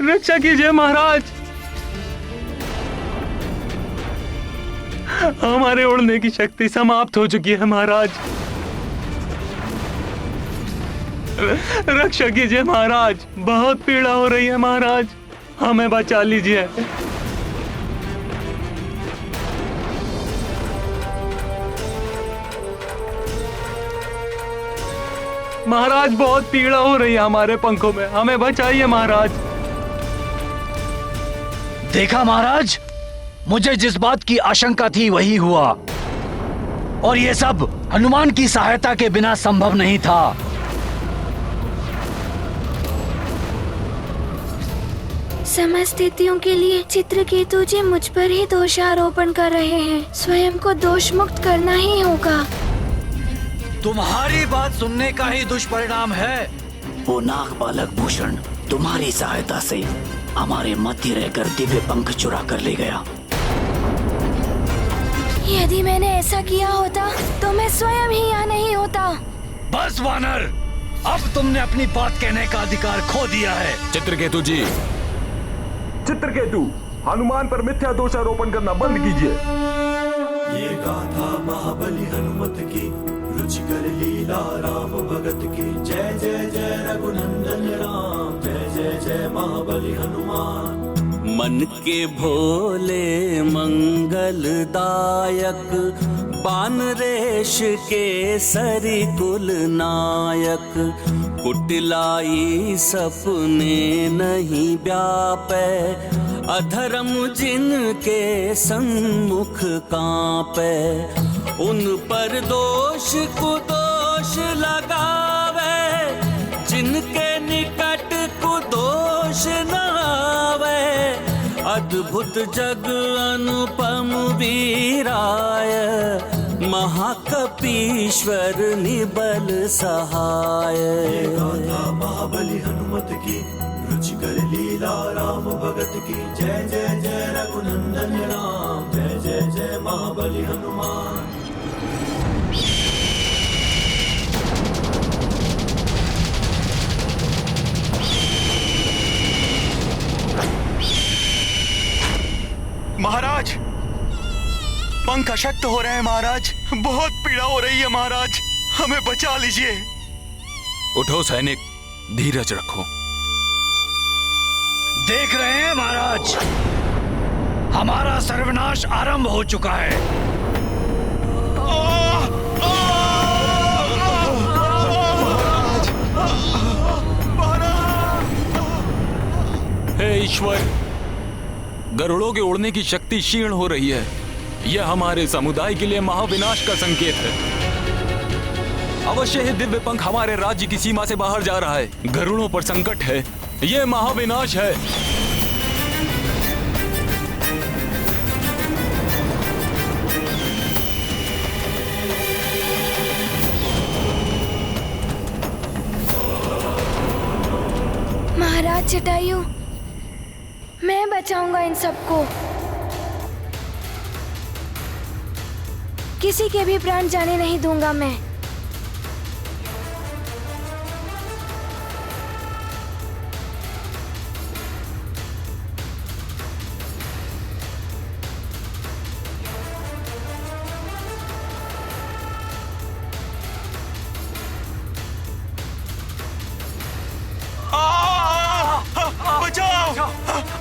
रक्षा कीजिए महाराज। हमारे उड़ने की शक्ति समाप्त हो चुकी है महाराज। रक्षा कीजिए महाराज, बहुत पीड़ा हो रही है महाराज, हमें बचा लीजिए। महाराज, बहुत पीड़ा हो रही है हमारे पंखों में, हमें बचाइए महाराज। देखा महाराज, मुझे जिस बात की आशंका थी वही हुआ, और ये सब हनुमान की सहायता के बिना संभव नहीं था। समस्त स्थितियों के लिए चित्रकेतु जी मुझ पर ही दोषारोपण कर रहे हैं। स्वयं को दोष मुक्त करना ही होगा। तुम्हारी बात सुनने का ही दुष्परिणाम है। वो नाग बालक भूषण तुम्हारी सहायता से हमारे मध्य रहकर दिव्य पंख चुरा कर ले गया। यदि मैंने ऐसा किया होता तो मैं स्वयं ही यहाँ नहीं होता। बस वानर, अब तुमने अपनी बात कहने का अधिकार खो दिया है। चित्रकेतु जी, चित्रकेतु, हनुमान पर मिथ्या दोषारोपण करना बंद कीजिए। ये गाथा महाबली हनुमत की, रुचिकर लीला राम भगत की। जय जय जय रघुनंदन राम, जय जय जय महाबली हनुमान। मन के भोले मंगलदायक, बान रेश के सरी कुल नायक। कुटिलाई सपने नहीं व्यापे, अधर्म जिनके सन्मुख कांपे। उन पर दोष कुदोष लगावे, जिनके निकट कुदोष न आवे। अद्भुत जग अनुपम वीराय, महाकपीश्वर निबल सहाय। गाथा महाबली हनुमत की, रुचिकर लीला राम भगत की। जय जय जय रघुनंदन राम, जय जय जय महाबली हनुमान। महाराज, पंख अशक्त हो रहे हैं महाराज, बहुत पीड़ा हो रही है महाराज, हमें बचा लीजिए। उठो सैनिक, धीरज रखो। देख रहे हैं महाराज, हमारा सर्वनाश आरंभ हो चुका है। ईश्वर, गरुड़ों के उड़ने की शक्ति क्षीण हो रही है। यह हमारे समुदाय के लिए महाविनाश का संकेत है। अवश्य ही दिव्य पंख हमारे राज्य की सीमा से बाहर जा रहा है। गरुड़ों पर संकट है, यह महाविनाश है। महाराज जटायु, मैं बचाऊंगा इन सबको। किसी के भी प्राण जाने नहीं दूंगा मैं। बचाओ!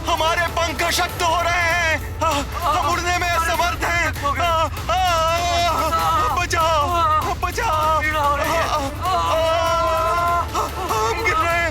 हमारे पंख अशक्त हो रहे हैं। हम उड़ने में असमर्थ हैं। बचाओ! बचाओ! हम गिर रहे हैं।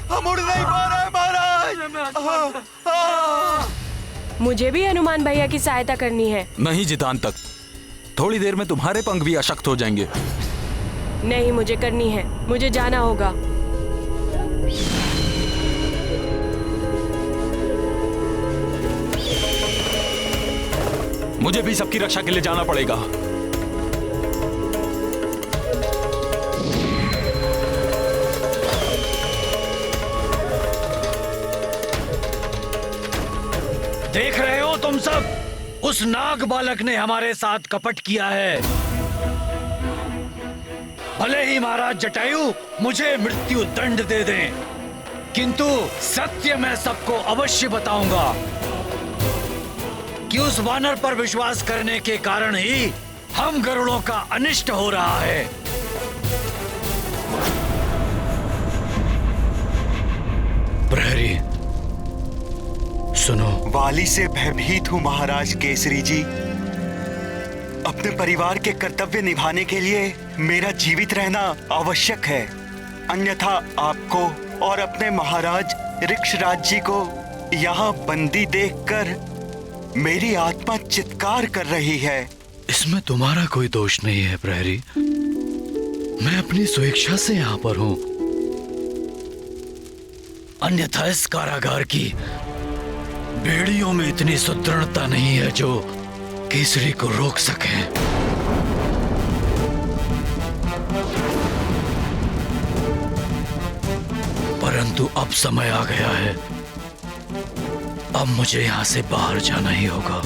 हम उड़ नहीं पा रहे महाराज। मुझे भी हनुमान भैया की सहायता करनी है। नहीं जितांतक, थोड़ी देर में तुम्हारे पंख भी अशक्त हो जाएंगे। नहीं, मुझे करनी है। मुझे जाना होगा। मुझे भी सबकी रक्षा के लिए जाना पड़ेगा। देख रहे हो तुम सब, उस नाग बालक ने हमारे साथ कपट किया है। भले ही महाराज जटायु मुझे मृत्यु दंड दे दें, किंतु सत्य मैं सबको अवश्य बताऊंगा कि उस वानर पर विश्वास करने के कारण ही हम गरुड़ों का अनिष्ट हो रहा है। प्रहरी सुनो। वाली से भयभीत हूँ महाराज केसरी जी। अपने परिवार के कर्तव्य निभाने के लिए मेरा जीवित रहना आवश्यक है, अन्यथा आपको और अपने महाराज ऋक्षराज जी को यहाँ बंदी देखकर मेरी आत्मा चित्कार कर रही है। इसमें तुम्हारा कोई दोष नहीं है प्रहरी। मैं अपनी स्वेच्छा से यहाँ पर हूँ, अन्यथा इस कारागार की बेड़ियों में इतनी सुदृढ़ता नहीं है जो केसरी को रोक सके। परंतु अब समय आ गया है, अब मुझे यहां से बाहर जाना ही होगा।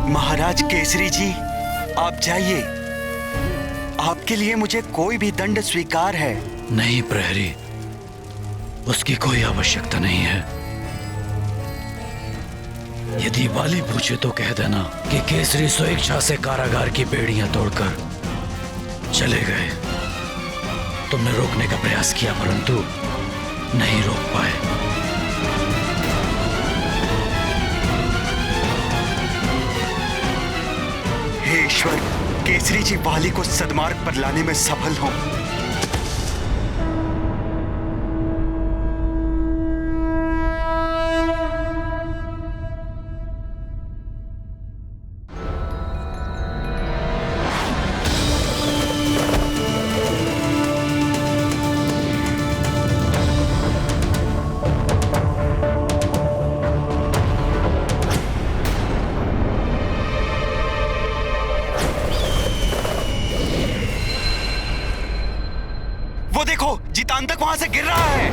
महाराज केसरी जी, आप जाइए। आपके लिए मुझे कोई भी दंड स्वीकार है। नहीं प्रहरी, उसकी कोई आवश्यकता नहीं है। यदि वाली पूछे तो कह देना कि केसरी स्वेच्छा से कारागार की बेड़ियां तोड़कर चले गए। तुमने रोकने का प्रयास किया परंतु नहीं रोक पाए। हे ईश्वर, केसरी जी वाली को सद्मार्ग पर लाने में सफल हों। वो देखो, जितांतक वहां से गिर रहा है।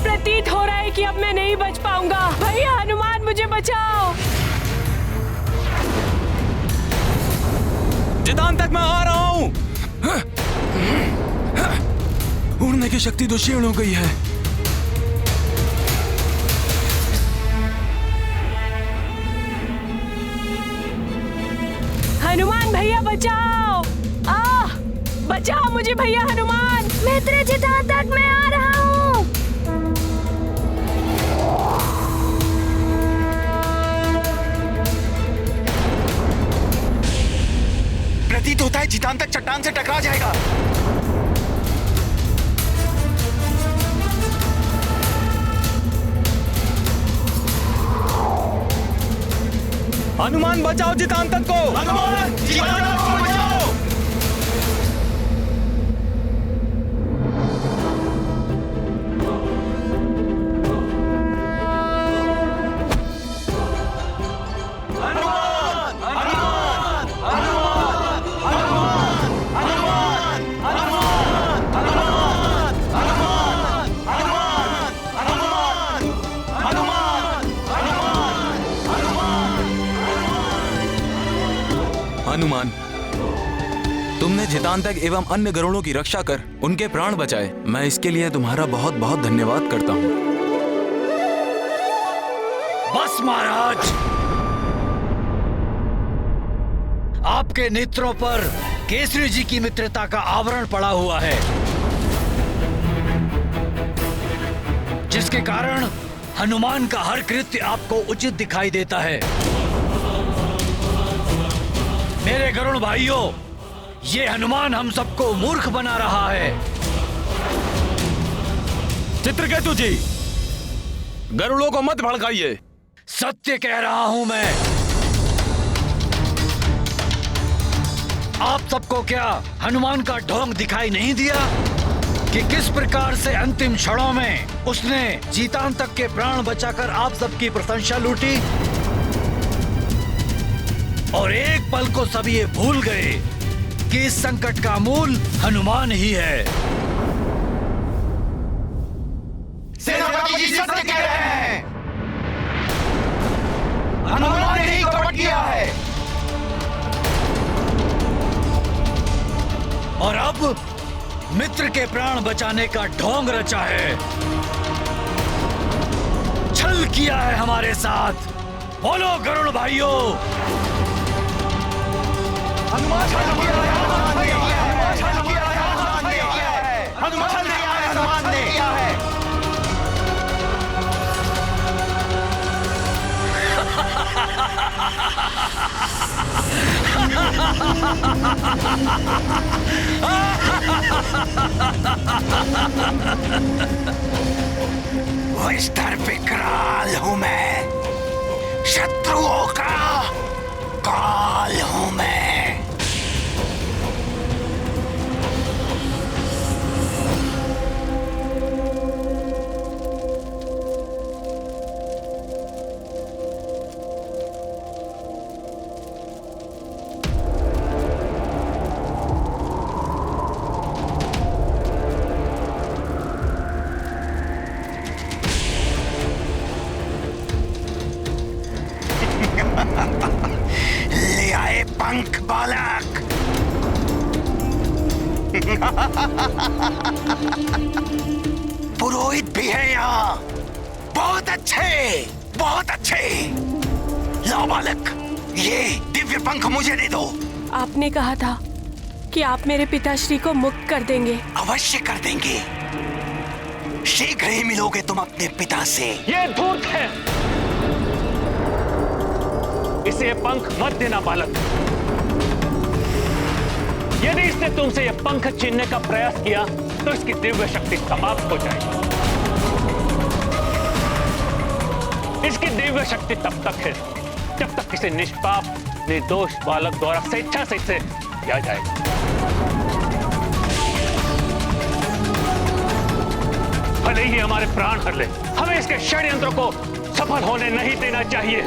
प्रतीत हो रहा है कि अब मैं नहीं बच पाऊंगा। भैया हनुमान, मुझे बचाओ। जितांतक, मैं आ रहा हूं। उड़ने की शक्ति तो क्षीण हो गई है। हनुमान भैया बचाओ। बचाओ मुझे भैया हनुमान। मित्र जितांतक, मैं आ रहा हूँ। प्रतीत होता है जितांतक चट्टान से टकरा जाएगा। हनुमान, बचाओ जितांतक को। हनुमान, जितांतक को बचाओ। हनुमान, तुमने जितांतक एवं अन्य गरुड़ों की रक्षा कर उनके प्राण बचाए। मैं इसके लिए तुम्हारा बहुत बहुत धन्यवाद करता हूँ। बस महाराज, आपके नेत्रों पर केसरी जी की मित्रता का आवरण पड़ा हुआ है, जिसके कारण हनुमान का हर कृत्य आपको उचित दिखाई देता है। मेरे गरुड़ भाइयों, ये हनुमान हम सबको मूर्ख बना रहा है। चित्रकेतु जी, गरुड़ों को मत भड़काइए। सत्य कह रहा हूं मैं। आप सबको क्या हनुमान का ढोंग दिखाई नहीं दिया कि किस प्रकार से अंतिम क्षणों में उसने जितांतक के प्राण बचाकर आप सबकी प्रशंसा लूटी, और एक पल को सब ये भूल गए कि इस संकट का मूल हनुमान ही है। सेनापति जी सत्य कह रहे हैं। हनुमान ने ही कपट किया है। और अब मित्र के प्राण बचाने का ढोंग रचा है, छल किया है हमारे साथ। बोलो गरुड़ भाइयों। हनुमान छल किया है, हनुमान ने किया है, हनुमान छल किया है, हनुमान ने किया है, हनुमान छल किया है, हनुमान ने किया है। विस्तर विकराल हूं मैं, शत्रुओं का काल हूं मैं। ले आए पंख बालक। पुरोहित भी है यहाँ। बहुत अच्छे, बहुत अच्छे। लाओ बालक, ये दिव्य पंख मुझे दे दो। आपने कहा था कि आप मेरे पिताश्री को मुक्त कर देंगे। अवश्य कर देंगे। शीघ्र ही मिलोगे तुम अपने पिता से। ये धूर्त है, इसे पंख मत देना बालक। यदि इसने तुमसे यह पंख छीनने का प्रयास किया तो इसकी दिव्य शक्ति समाप्त हो जाएगी। इसकी दिव्य शक्ति तब तक है जब तक किसी निष्पाप निर्दोष बालक द्वारा स्वेच्छा से इसे किया जाएगा। भले ही हमारे प्राण हर ले, हमें इसके षड्यंत्र को सफल होने नहीं देना चाहिए।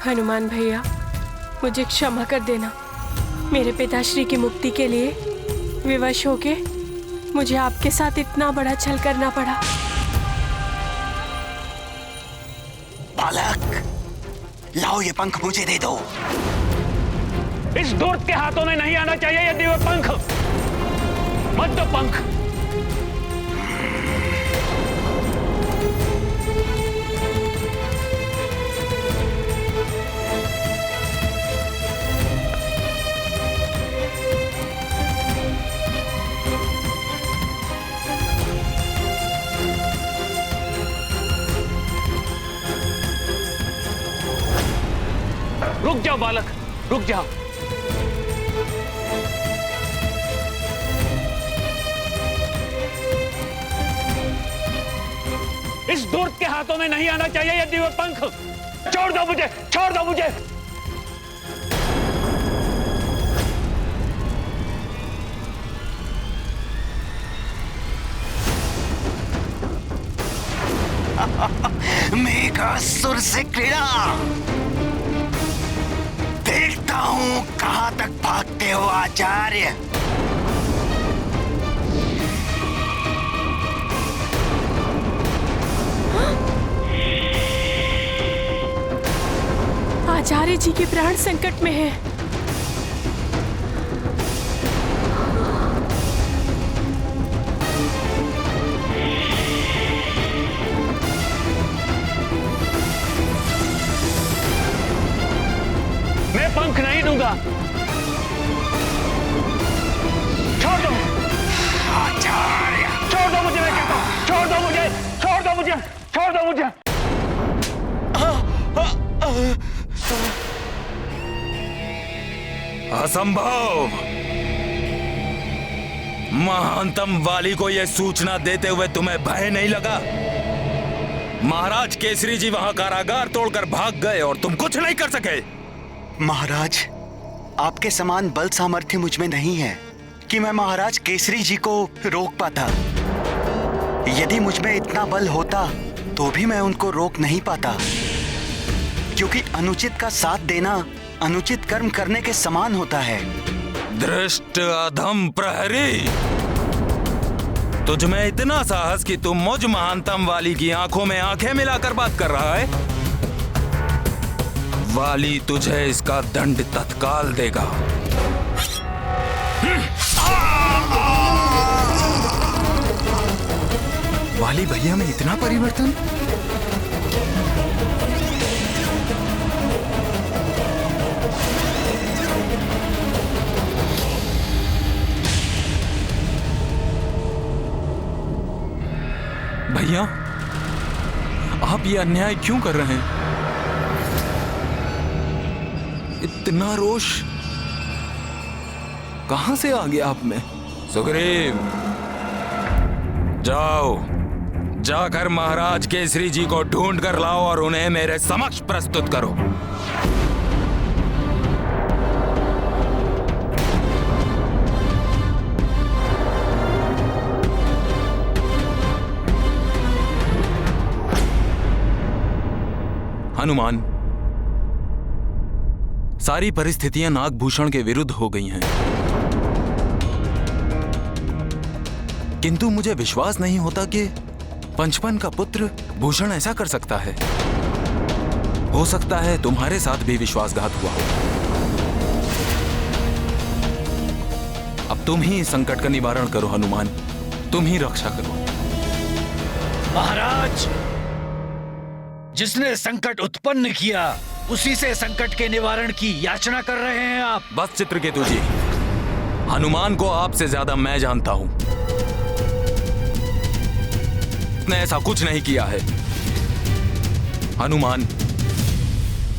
हनुमान भैया, मुझे क्षमा कर देना। मेरे पिताश्री की मुक्ति के लिए विवश होके मुझे आपके साथ इतना बड़ा छल करना पड़ा। बालक, लाओ ये पंख मुझे दे दो। इस दूत के हाथों में नहीं आना चाहिए ये दिव्य पंख। मत दो पंख। रुक जाओ बालक, रुक जाओ। इस दूत के हाथों में नहीं आना चाहिए ये दिव्य पंख। छोड़ दो मुझे, छोड़ दो मुझे। मेघासुर से क्रीड़ा, देखता हूं कहां तक भागते हो आचार्य। आचार्य जी के प्राण संकट में है। मैं पंख नहीं दूंगा। छोड़ दो आचार्य, छोड़ दो मुझे, मैं कहता हूं छोड़ दो मुझे, छोड़ दो मुझे, छोड़ दो मुझे। असंभव। महानतम वाली को यह सूचना देते हुए तुम्हें भय नहीं लगा? महाराज केसरी जी वहां कारागार तोड़कर भाग गए और तुम कुछ नहीं कर सके। महाराज, आपके समान बल सामर्थ्य मुझ में नहीं है कि मैं महाराज केसरी जी को रोक पाता। यदि मुझ में इतना बल होता तो भी मैं उनको रोक नहीं पाता, क्योंकि अनुचित का साथ देना अनुचित कर्म करने के समान होता है। दृष्ट अधम प्रहरी, तुझमें इतना साहस कि तुम मुझ महानतम वाली की आंखों में आंखें मिलाकर बात कर रहा है? वाली तुझे इसका दंड तत्काल देगा। वाली भैया में इतना परिवर्तन? भैया, आप ये अन्याय क्यों कर रहे हैं? इतना रोष कहां से आ गया आप में? सुग्रीव, जाओ, जाकर महाराज केसरी जी को ढूंढ कर लाओ और उन्हें मेरे समक्ष प्रस्तुत करो। हनुमान, सारी परिस्थितियां नागभूषण के विरुद्ध हो गई हैं, किंतु मुझे विश्वास नहीं होता कि पंचपन का पुत्र भूषण ऐसा कर सकता है। हो सकता है तुम्हारे साथ भी विश्वासघात हुआ हो। अब तुम ही इस संकट का निवारण करो हनुमान, तुम ही रक्षा करो। महाराज, जिसने संकट उत्पन्न किया उसी से संकट के निवारण की याचना कर रहे हैं आप। बस चित्रकेतु जी, हनुमान को आपसे ज्यादा मैं जानता हूं। उसने ऐसा कुछ नहीं किया है। हनुमान,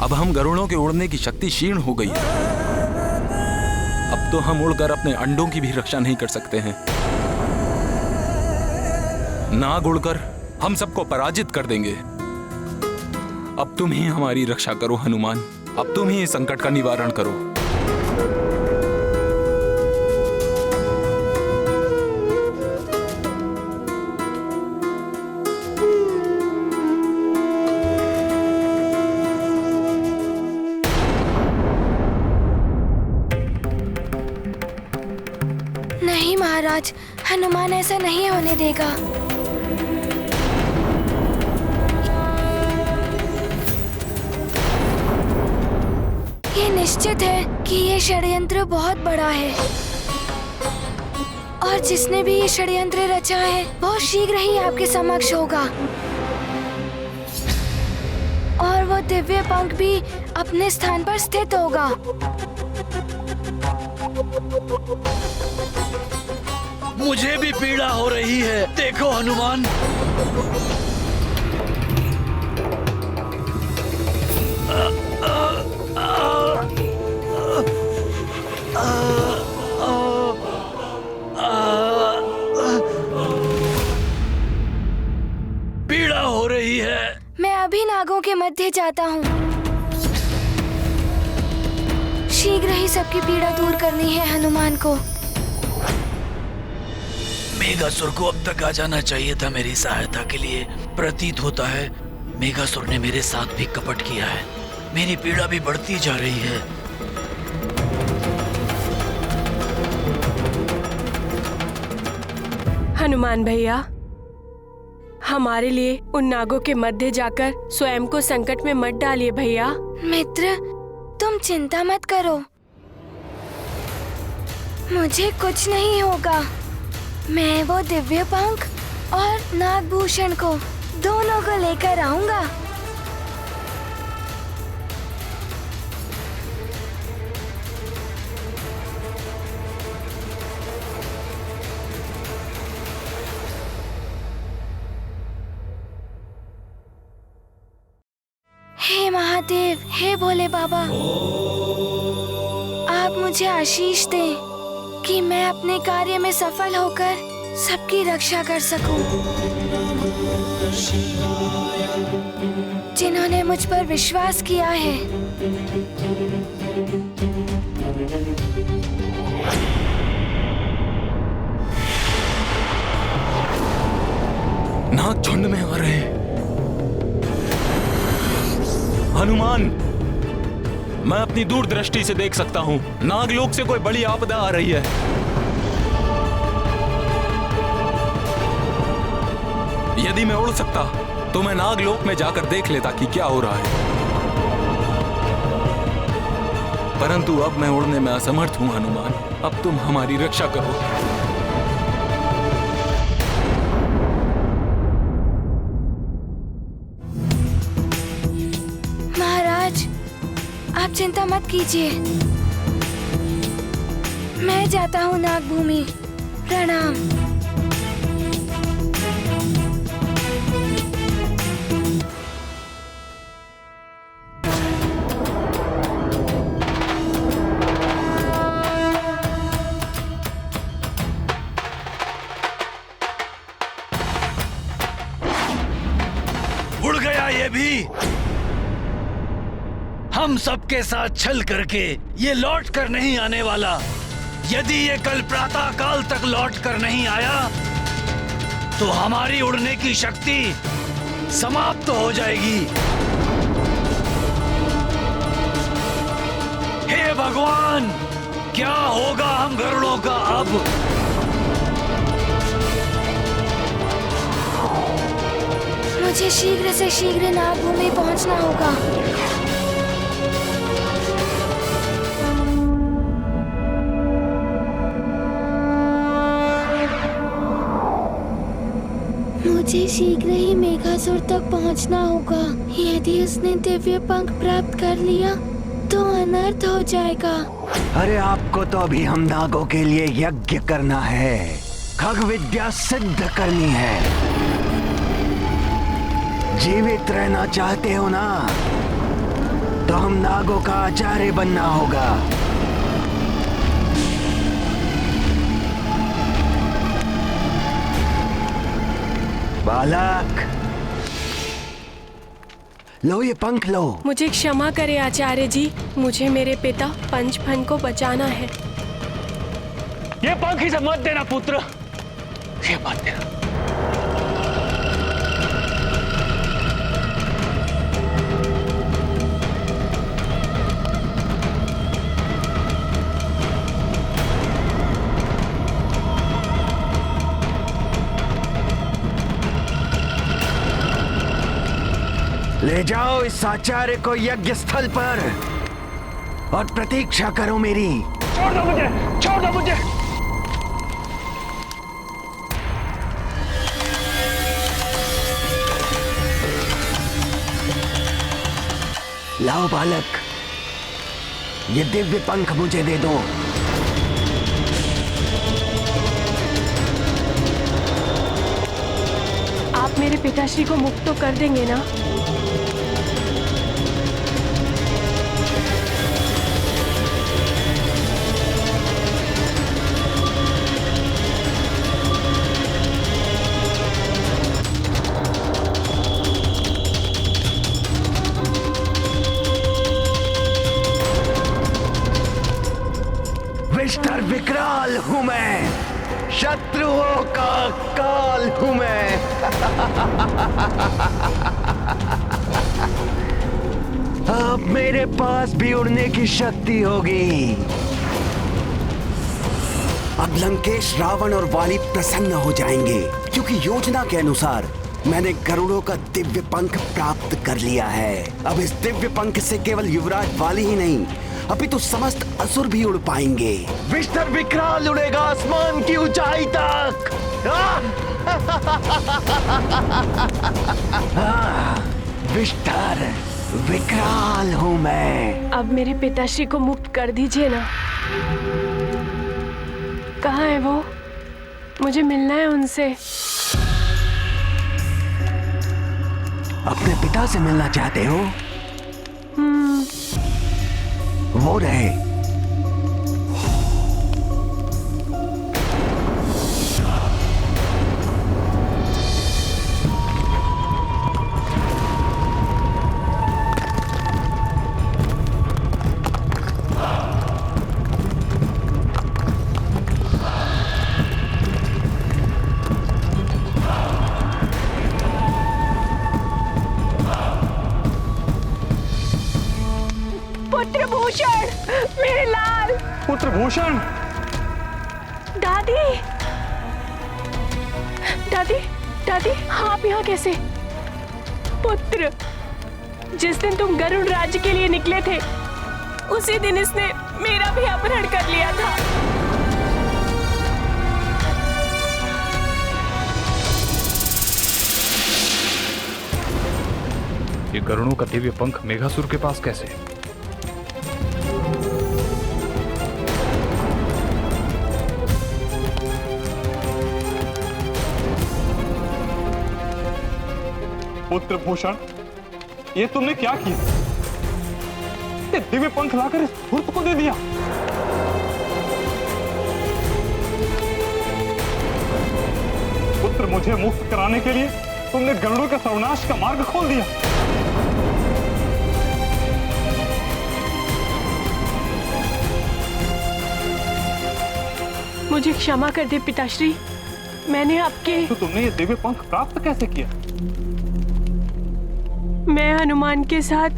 अब हम गरुड़ों के उड़ने की शक्ति क्षीण हो गई है। अब तो हम उड़कर अपने अंडों की भी रक्षा नहीं कर सकते हैं। नाग उड़कर हम सबको पराजित कर देंगे। अब तुम ही हमारी रक्षा करो हनुमान, अब तुम ही इस संकट का निवारण करो। महाराज, हनुमान ऐसा नहीं होने देगा। ये निश्चित है कि ये षड्यंत्र बहुत बड़ा है और जिसने भी ये षड्यंत्र रचा है बहुत शीघ्र ही आपके समक्ष होगा और वो दिव्य पंख भी अपने स्थान पर स्थित होगा। मुझे भी पीड़ा हो रही है, देखो हनुमान। पीड़ा हो रही है। मैं अभी नागों के मध्य जाता हूँ। शीघ्र ही सबकी पीड़ा दूर करनी है हनुमान को। मेघासुर को अब तक आ जाना चाहिए था मेरी सहायता के लिए। प्रतीत होता है मेघासुर ने मेरे साथ भी कपट किया है। मेरी पीड़ा भी बढ़ती जा रही है। हनुमान भैया, हमारे लिए उन नागों के मध्य जाकर स्वयं को संकट में मत डालिए भैया। मित्र, तुम चिंता मत करो, मुझे कुछ नहीं होगा। मैं वो दिव्य पंख और नागभूषण को दोनों को लेकर आऊंगा। हे महादेव, हे भोले बाबा, आप मुझे आशीष दें कि मैं अपने कार्य में सफल होकर सबकी रक्षा कर सकूं। जिन्होंने मुझ पर विश्वास किया है, नाग झुंड में आ रहे हैं। हनुमान, मैं अपनी दूरदृष्टि से देख सकता हूँ नागलोक से कोई बड़ी आपदा आ रही है। यदि मैं उड़ सकता तो मैं नागलोक में जाकर देख लेता कि क्या हो रहा है, परंतु अब मैं उड़ने में असमर्थ हूँ। हनुमान, अब तुम हमारी रक्षा करो। आप चिंता मत कीजिए, मैं जाता हूँ नागभूमि। प्रणाम। उड़ गया ये भी। हम सबके साथ छल करके ये लौट कर नहीं आने वाला। यदि ये कल प्रातः काल तक लौट कर नहीं आया तो हमारी उड़ने की शक्ति समाप्त हो जाएगी। हे भगवान, क्या होगा हम गरुड़ों का अब? मुझे शीघ्र से शीघ्र नागभूमि पहुंचना होगा। मुझे शीघ्र ही मेघासुर तक पहुंचना होगा। यदि उसने दिव्य पंख प्राप्त कर लिया तो अनर्थ हो जाएगा। अरे आपको तो अभी हम नागों के लिए यज्ञ करना है, खग विद्या सिद्ध करनी है। जीवित रहना चाहते हो ना, तो हम नागों का आचार्य बनना होगा। बालक, लो ये पंख लो। मुझे क्षमा करें आचार्य जी, मुझे मेरे पिता पंचफन को बचाना है। ये पंख इसे मत देना पुत्र, ये मत देना। ले जाओ इस आचार्य को यज्ञ स्थल पर और प्रतीक्षा करो मेरी। छोड़ दो मुझे, छोड़ दो मुझे। लाओ बालक, ये दिव्य पंख मुझे दे दो। आप मेरे पिताश्री को मुक्त तो कर देंगे ना? विष्टर विकराल हूं मैं, शत्रुओं का काल हूं मैं। अब मेरे पास भी उड़ने की शक्ति होगी। अब लंकेश, रावण और वाली प्रसन्न हो जाएंगे, क्योंकि योजना के अनुसार मैंने गरुड़ों का दिव्य पंख प्राप्त कर लिया है। अब इस दिव्य पंख से केवल युवराज वाली ही नहीं, अभी तो समस्त असुर भी उड़ पाएंगे। विष्टर विकराल उड़ेगा आसमान की ऊंचाई तक। विष्टर विकराल हूं मैं। अब मेरे पिताश्री को मुक्त कर दीजिए ना। कहाँ है वो? मुझे मिलना है उनसे। अपने पिता से मिलना चाहते हो? वो रहे। पुत्रभूषण, मेरे लाल। पुत्रभूषण। दादी, दादी, दादी, आप यहाँ कैसे? पुत्र, जिस दिन तुम गरुड़ राज्य के लिए निकले थे, उसी दिन इसने मेरा भी अपहरण कर लिया था। ये गरुड़ों का दिव्य पंख मेघासुर के पास कैसे? पुत्रभूषण, ये तुमने क्या किया? ये दिव्य पंख लाकर इस धूर्त को दे दिया। पुत्र, मुझे मुक्त कराने के लिए तुमने गरुड़ों के सर्वनाश का मार्ग खोल दिया। मुझे क्षमा कर दे पिताश्री, मैंने आपके। तो तुमने ये दिव्य पंख प्राप्त कैसे किया? मैं हनुमान के साथ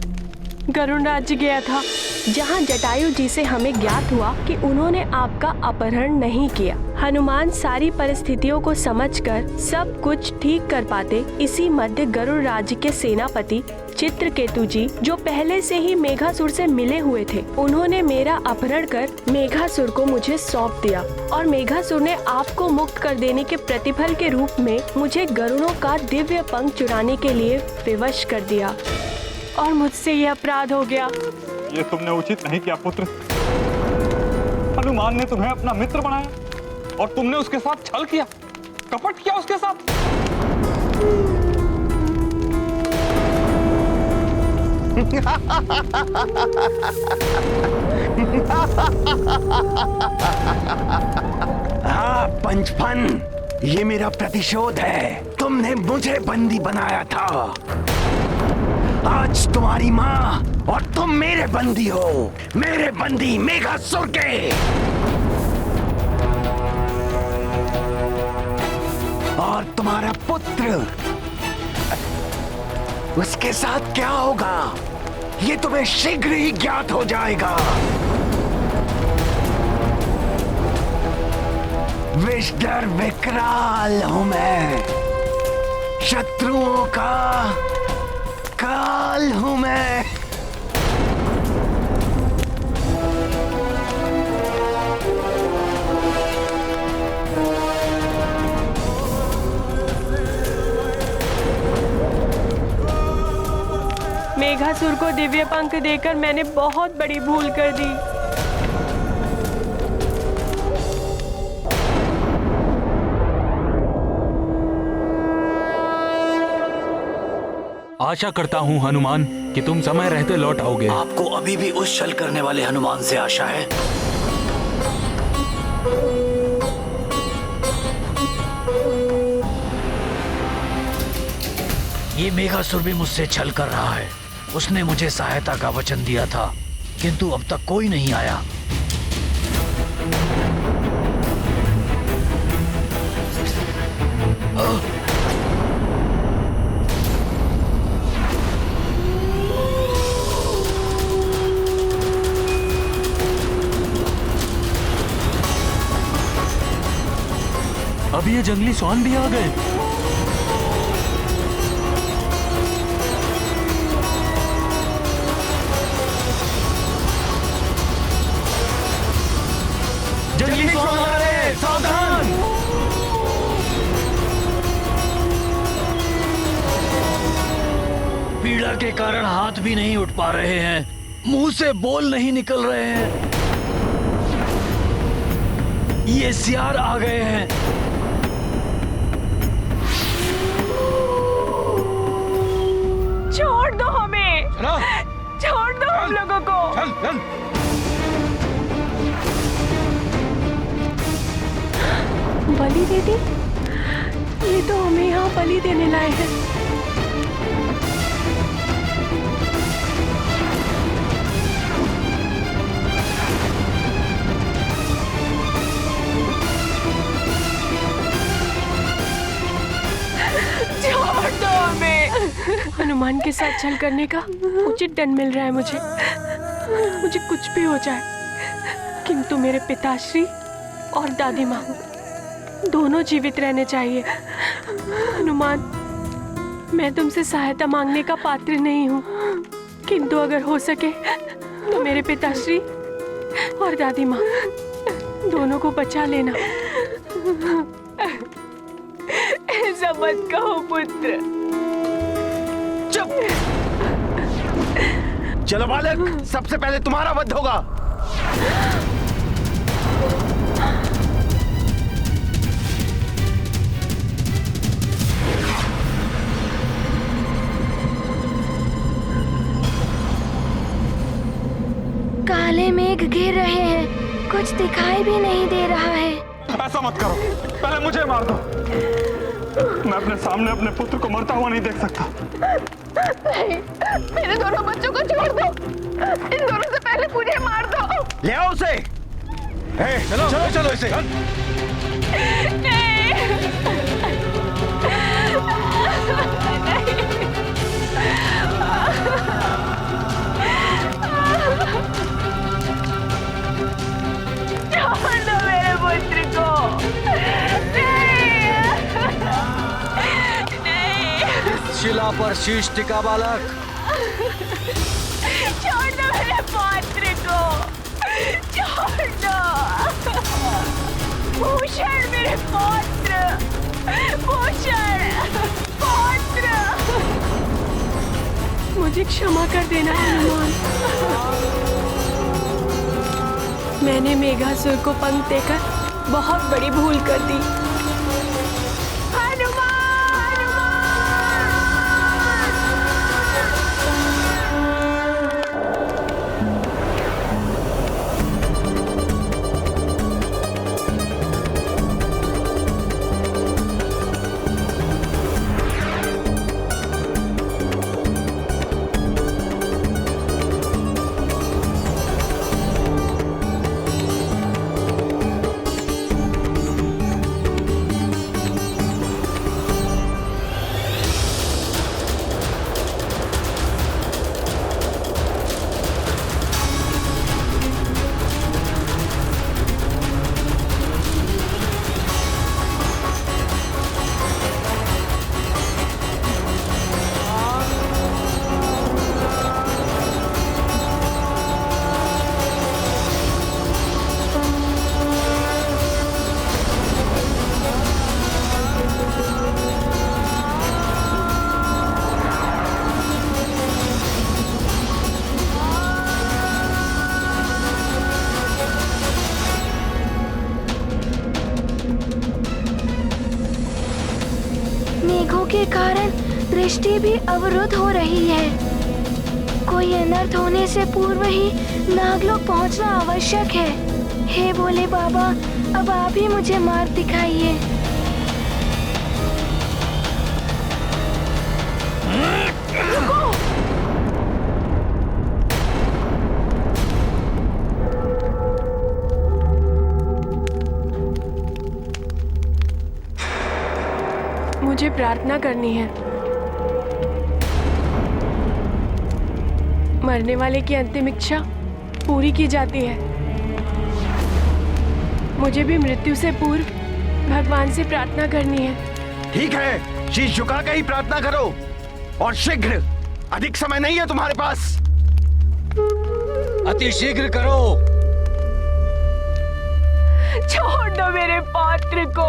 गरुड़ राज्य गया था, जहां जटायु जी से हमें ज्ञात हुआ कि उन्होंने आपका अपहरण नहीं किया। हनुमान सारी परिस्थितियों को समझकर सब कुछ ठीक कर पाते। इसी मध्य गरुड़ राज्य के सेनापति चित्रकेतु जी, जो पहले से ही मेघासुर से मिले हुए थे, उन्होंने मेरा अपहरण कर मेघासुर को मुझे सौंप दिया और मेघासुर ने आपको मुक्त कर देने के प्रतिफल के रूप में मुझे गरुड़ों का दिव्य पंख चुराने के लिए विवश कर दिया और मुझसे यह अपराध हो गया। ये तुमने उचित नहीं किया पुत्र। हनुमान ने तुम्हें अपना मित्र बनाया और तुमने उसके साथ छल किया, कपट किया उसके साथ। हाँ पंचफन, ये मेरा प्रतिशोध है। तुमने मुझे बंदी बनाया था, आज तुम्हारी माँ और तुम मेरे बंदी हो, मेरे बंदी मेघासुर के। और तुम्हारा पुत्र, उसके साथ क्या होगा ये तुम्हें शीघ्र ही ज्ञात हो जाएगा। विष्टर विकराल हूं मैं, शत्रुओं का काल हूं मैं। मेघासुर को दिव्य पंख देकर मैंने बहुत बड़ी भूल कर दी। आशा करता हूँ हनुमान कि तुम समय रहते लौट आओगे। आपको अभी भी उस छल करने वाले हनुमान से आशा है? ये मेघासुर भी मुझसे छल कर रहा है। उसने मुझे सहायता का वचन दिया था, किंतु अब तक कोई नहीं आया। अब ये जंगली स्वान भी आ गए। जंगली स्वान आ रहे हैं, सावधान। पीड़ा के कारण हाथ भी नहीं उठ पा रहे हैं, मुंह से बोल नहीं निकल रहे हैं। ये सियार आ गए हैं। छोड़ दो हमें, छोड़ दो हम लोगों को। चल चल। बलि दे दी? ये तो हमें यहाँ बलि देने लाए हैं। छोड़ दो हमें। हनुमान के साथ छल करने का उचित दंड मिल रहा है मुझे कुछ भी हो जाए, किंतु मेरे पिताश्री और दादी माँ दोनों जीवित रहने चाहिए। हनुमान, मैं तुमसे सहायता मांगने का पात्र नहीं हूँ, किंतु अगर हो सके तो मेरे पिताश्री और दादी माँ दोनों को बचा लेना। ऐसा मत कहो पुत्र। चुप। चलो बालक, सबसे पहले तुम्हारा वध होगा। काले मेघ घिर रहे हैं, कुछ दिखाई भी नहीं दे रहा है। ऐसा मत करो, पहले मुझे मार दो। मैं अपने सामने अपने पुत्र को मरता हुआ नहीं देख सकता। नहीं, मेरे दोनों बच्चों को छोड़ दो। इन दोनों से पहले मुझे मार दो। ले आओ उसे। चलो चलो चलो इसे। छोड़ दो मेरे पुत्र को। इस शिला पर शीश टिका बालक। छोड़ दो मेरे पुत्र को। छोड़ दो। भूषण मेरे पुत्र। भूषण पुत्र। मुझे क्षमा कर देना हनुमान। मैंने मेघासुर को पंख देकर बहुत बड़ी भूल कर दी। दृष्टि भी अवरुद्ध हो रही है। कोई अनर्थ होने से पूर्व ही नागलोक पहुंचना आवश्यक है। हे भोले बाबा, अब आप ही मुझे मार्ग दिखाइए। मुझे प्रार्थना करनी है। मरने वाले की अंतिम इच्छा पूरी की जाती है। मुझे भी मृत्यु से पूर्व भगवान से प्रार्थना करनी है। ठीक है, शीश झुका के ही प्रार्थना करो और शीघ्र। अधिक समय नहीं है तुम्हारे पास। अति शीघ्र करो। छोड़ दो मेरे पौत्र को।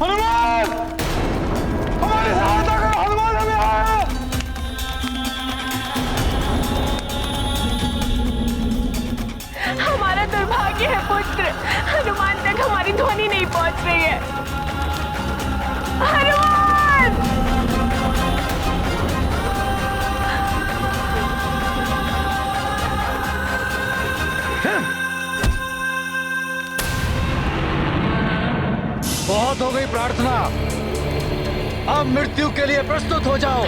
हनुमान, हमारी सहायता करो। हनुमान हमें आया। हमारा दुर्भाग्य है पुत्र, हनुमान तक हमारी ध्वनि नहीं पहुंच रही है। हनुमान! बहुत हो गई प्रार्थना, अब मृत्यु के लिए प्रस्तुत हो जाओ।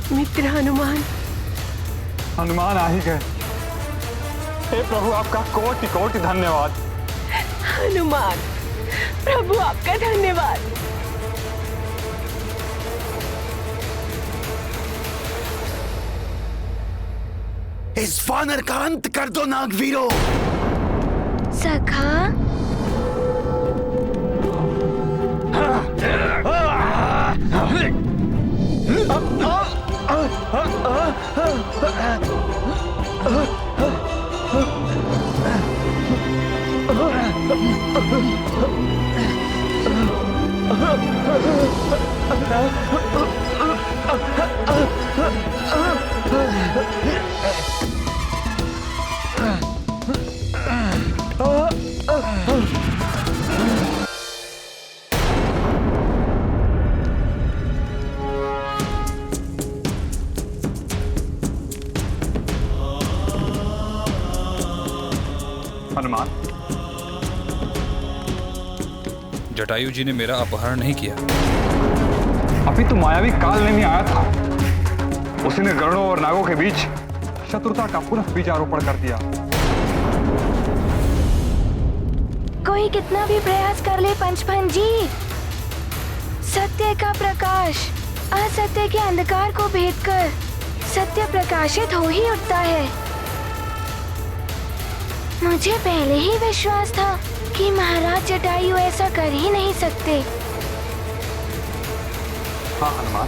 मित्र हनुमान। हनुमान आ ही गए। हे प्रभु, आपका कोटि कोटि धन्यवाद। हनुमान, प्रभु आपका धन्यवाद। इस वानर का अंत कर दो नागवीरों। सखा, हनुमान, जटायु जी ने मेरा अपहरण नहीं किया। अभी तो मायावी कालनेमी आया था। उसने गरुड़ों और नागों के बीच शत्रुता का पुनः बीजारोपण कर दिया। कोई कितना भी प्रयास कर ले पंचफन जी, सत्य का प्रकाश असत्य के अंधकार को भेदकर सत्य प्रकाशित हो ही उठता है। मुझे पहले ही विश्वास था कि महाराज जटायु ऐसा कर ही नहीं सकते। हाँ हनुमान,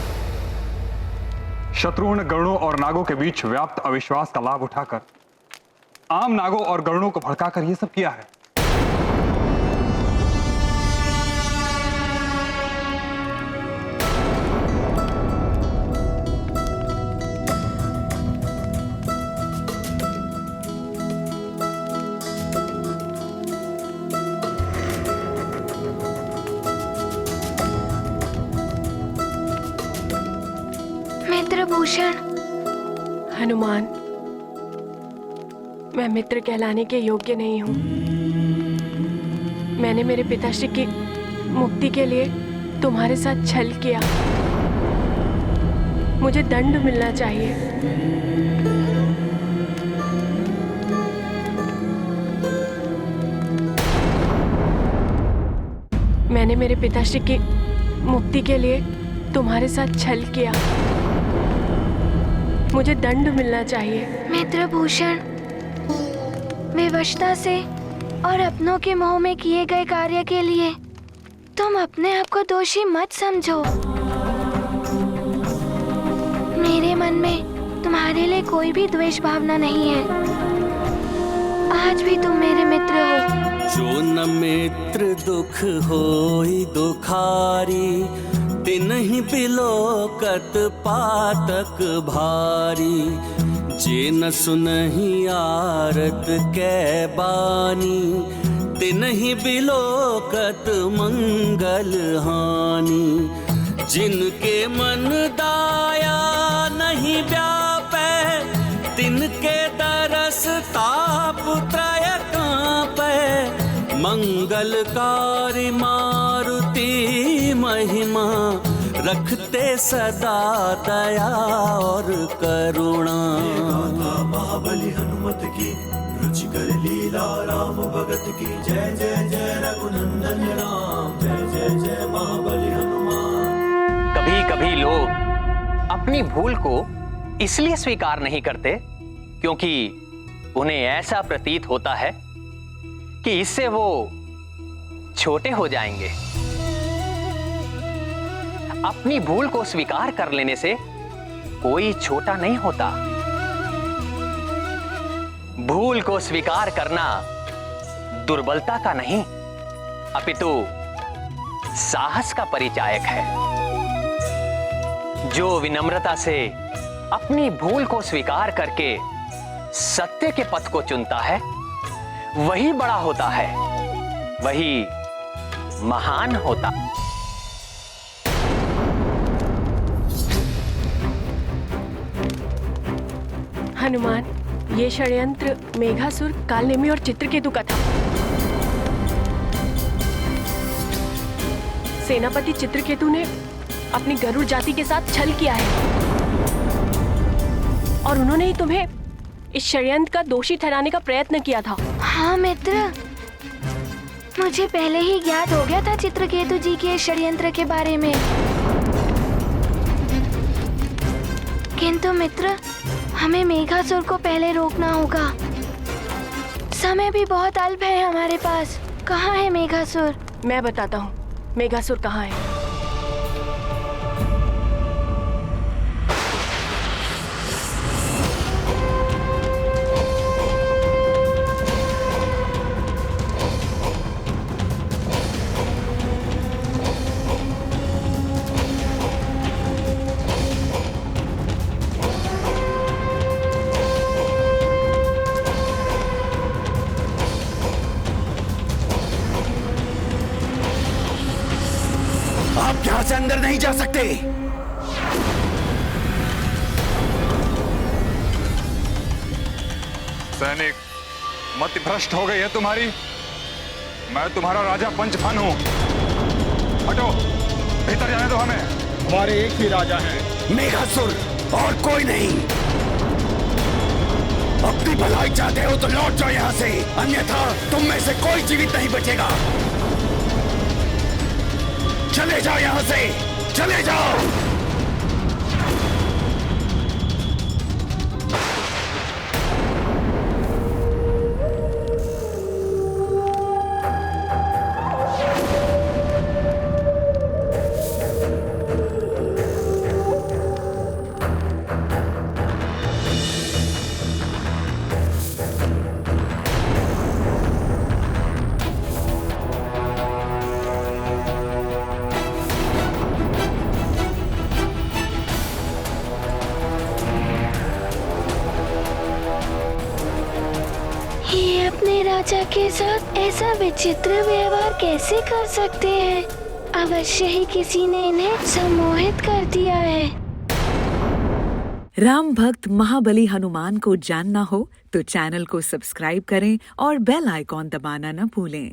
शत्रुओं ने गरुड़ों और नागों के बीच व्याप्त अविश्वास का लाभ उठाकर आम नागों और गरुड़ों को भड़काकर ये सब किया है। मित्रभूषण। हनुमान, मैं मित्र कहलाने के योग्य नहीं हूँ। मैंने मेरे पिताश्री की मुक्ति के लिए तुम्हारे साथ छल किया। मुझे दंड मिलना चाहिए। मैंने मेरे पिताश्री की मुक्ति के लिए तुम्हारे साथ छल किया। मुझे दंड मिलना चाहिए। मित्रभूषण, विवशता से और अपनों के मोह में किए गए कार्य के लिए तुम अपने आप को दोषी मत समझो। मेरे मन में तुम्हारे लिए कोई भी द्वेष भावना नहीं है। आज भी तुम मेरे मित्र हो। जो न मित्र दुख होई दुखारी, तिनहि बिलोकत पातक भारी। जे न सुनहि आरत कै बानी, तिनहि बिलोकत मंगल हानि। जिनके मन दाया नहीं व्यापै, तिनके दरस ताप त्रय कांपै। मंगलकारी मारुति महिमा, रखते सदा दया और करुणा। महाबली हनुमत की, रुचिकर लीला राम भगत की। जय जय जय रघुनंदन राम, जय जय जय महाबली हनुमान। कभी कभी लोग अपनी भूल को इसलिए स्वीकार नहीं करते क्योंकि उन्हें ऐसा प्रतीत होता है कि इससे वो छोटे हो जाएंगे। अपनी भूल को स्वीकार कर लेने से कोई छोटा नहीं होता। भूल को स्वीकार करना दुर्बलता का नहीं, अपितु साहस का परिचायक है। जो विनम्रता से अपनी भूल को स्वीकार करके सत्य के पथ को चुनता है, वही बड़ा होता है, वही महान होता। हनुमान, ये षड्यंत्र मेघासुर, कालनेमी और चित्रकेतु का था। सेनापति चित्रकेतु ने अपनी गरुड़ जाति के साथ छल किया है और उन्होंने ही तुम्हें इस षड्यंत्र का दोषी ठहराने का प्रयत्न किया था। हाँ मित्र, मुझे पहले ही ज्ञात हो गया था चित्रकेतु जी के षड्यंत्र के बारे में। किंतु मित्र, हमें मेघासुर को पहले रोकना होगा। समय भी बहुत अल्प है हमारे पास। कहाँ है मेघासुर? मैं बताता हूँ मेघासुर कहाँ है। आप यहां से अंदर नहीं जा सकते। सैनिक, मति भ्रष्ट हो गई है तुम्हारी। मैं तुम्हारा राजा पंचफन हूं। हटो, भीतर जाने दो हमें। हमारे एक ही राजा है, मेघासुर, और कोई नहीं। अपनी भलाई चाहते हो तो लौट जाओ यहाँ से, अन्यथा तुम में से कोई जीवित नहीं बचेगा। चले जाओ यहाँ से, चले जाओ। अपने राजा के साथ ऐसा विचित्र व्यवहार कैसे कर सकते हैं? अवश्य ही किसी ने इन्हें सम्मोहित कर दिया है। राम भक्त महाबली हनुमान को जानना हो तो चैनल को सब्सक्राइब करें और बेल आइकॉन दबाना न भूलें।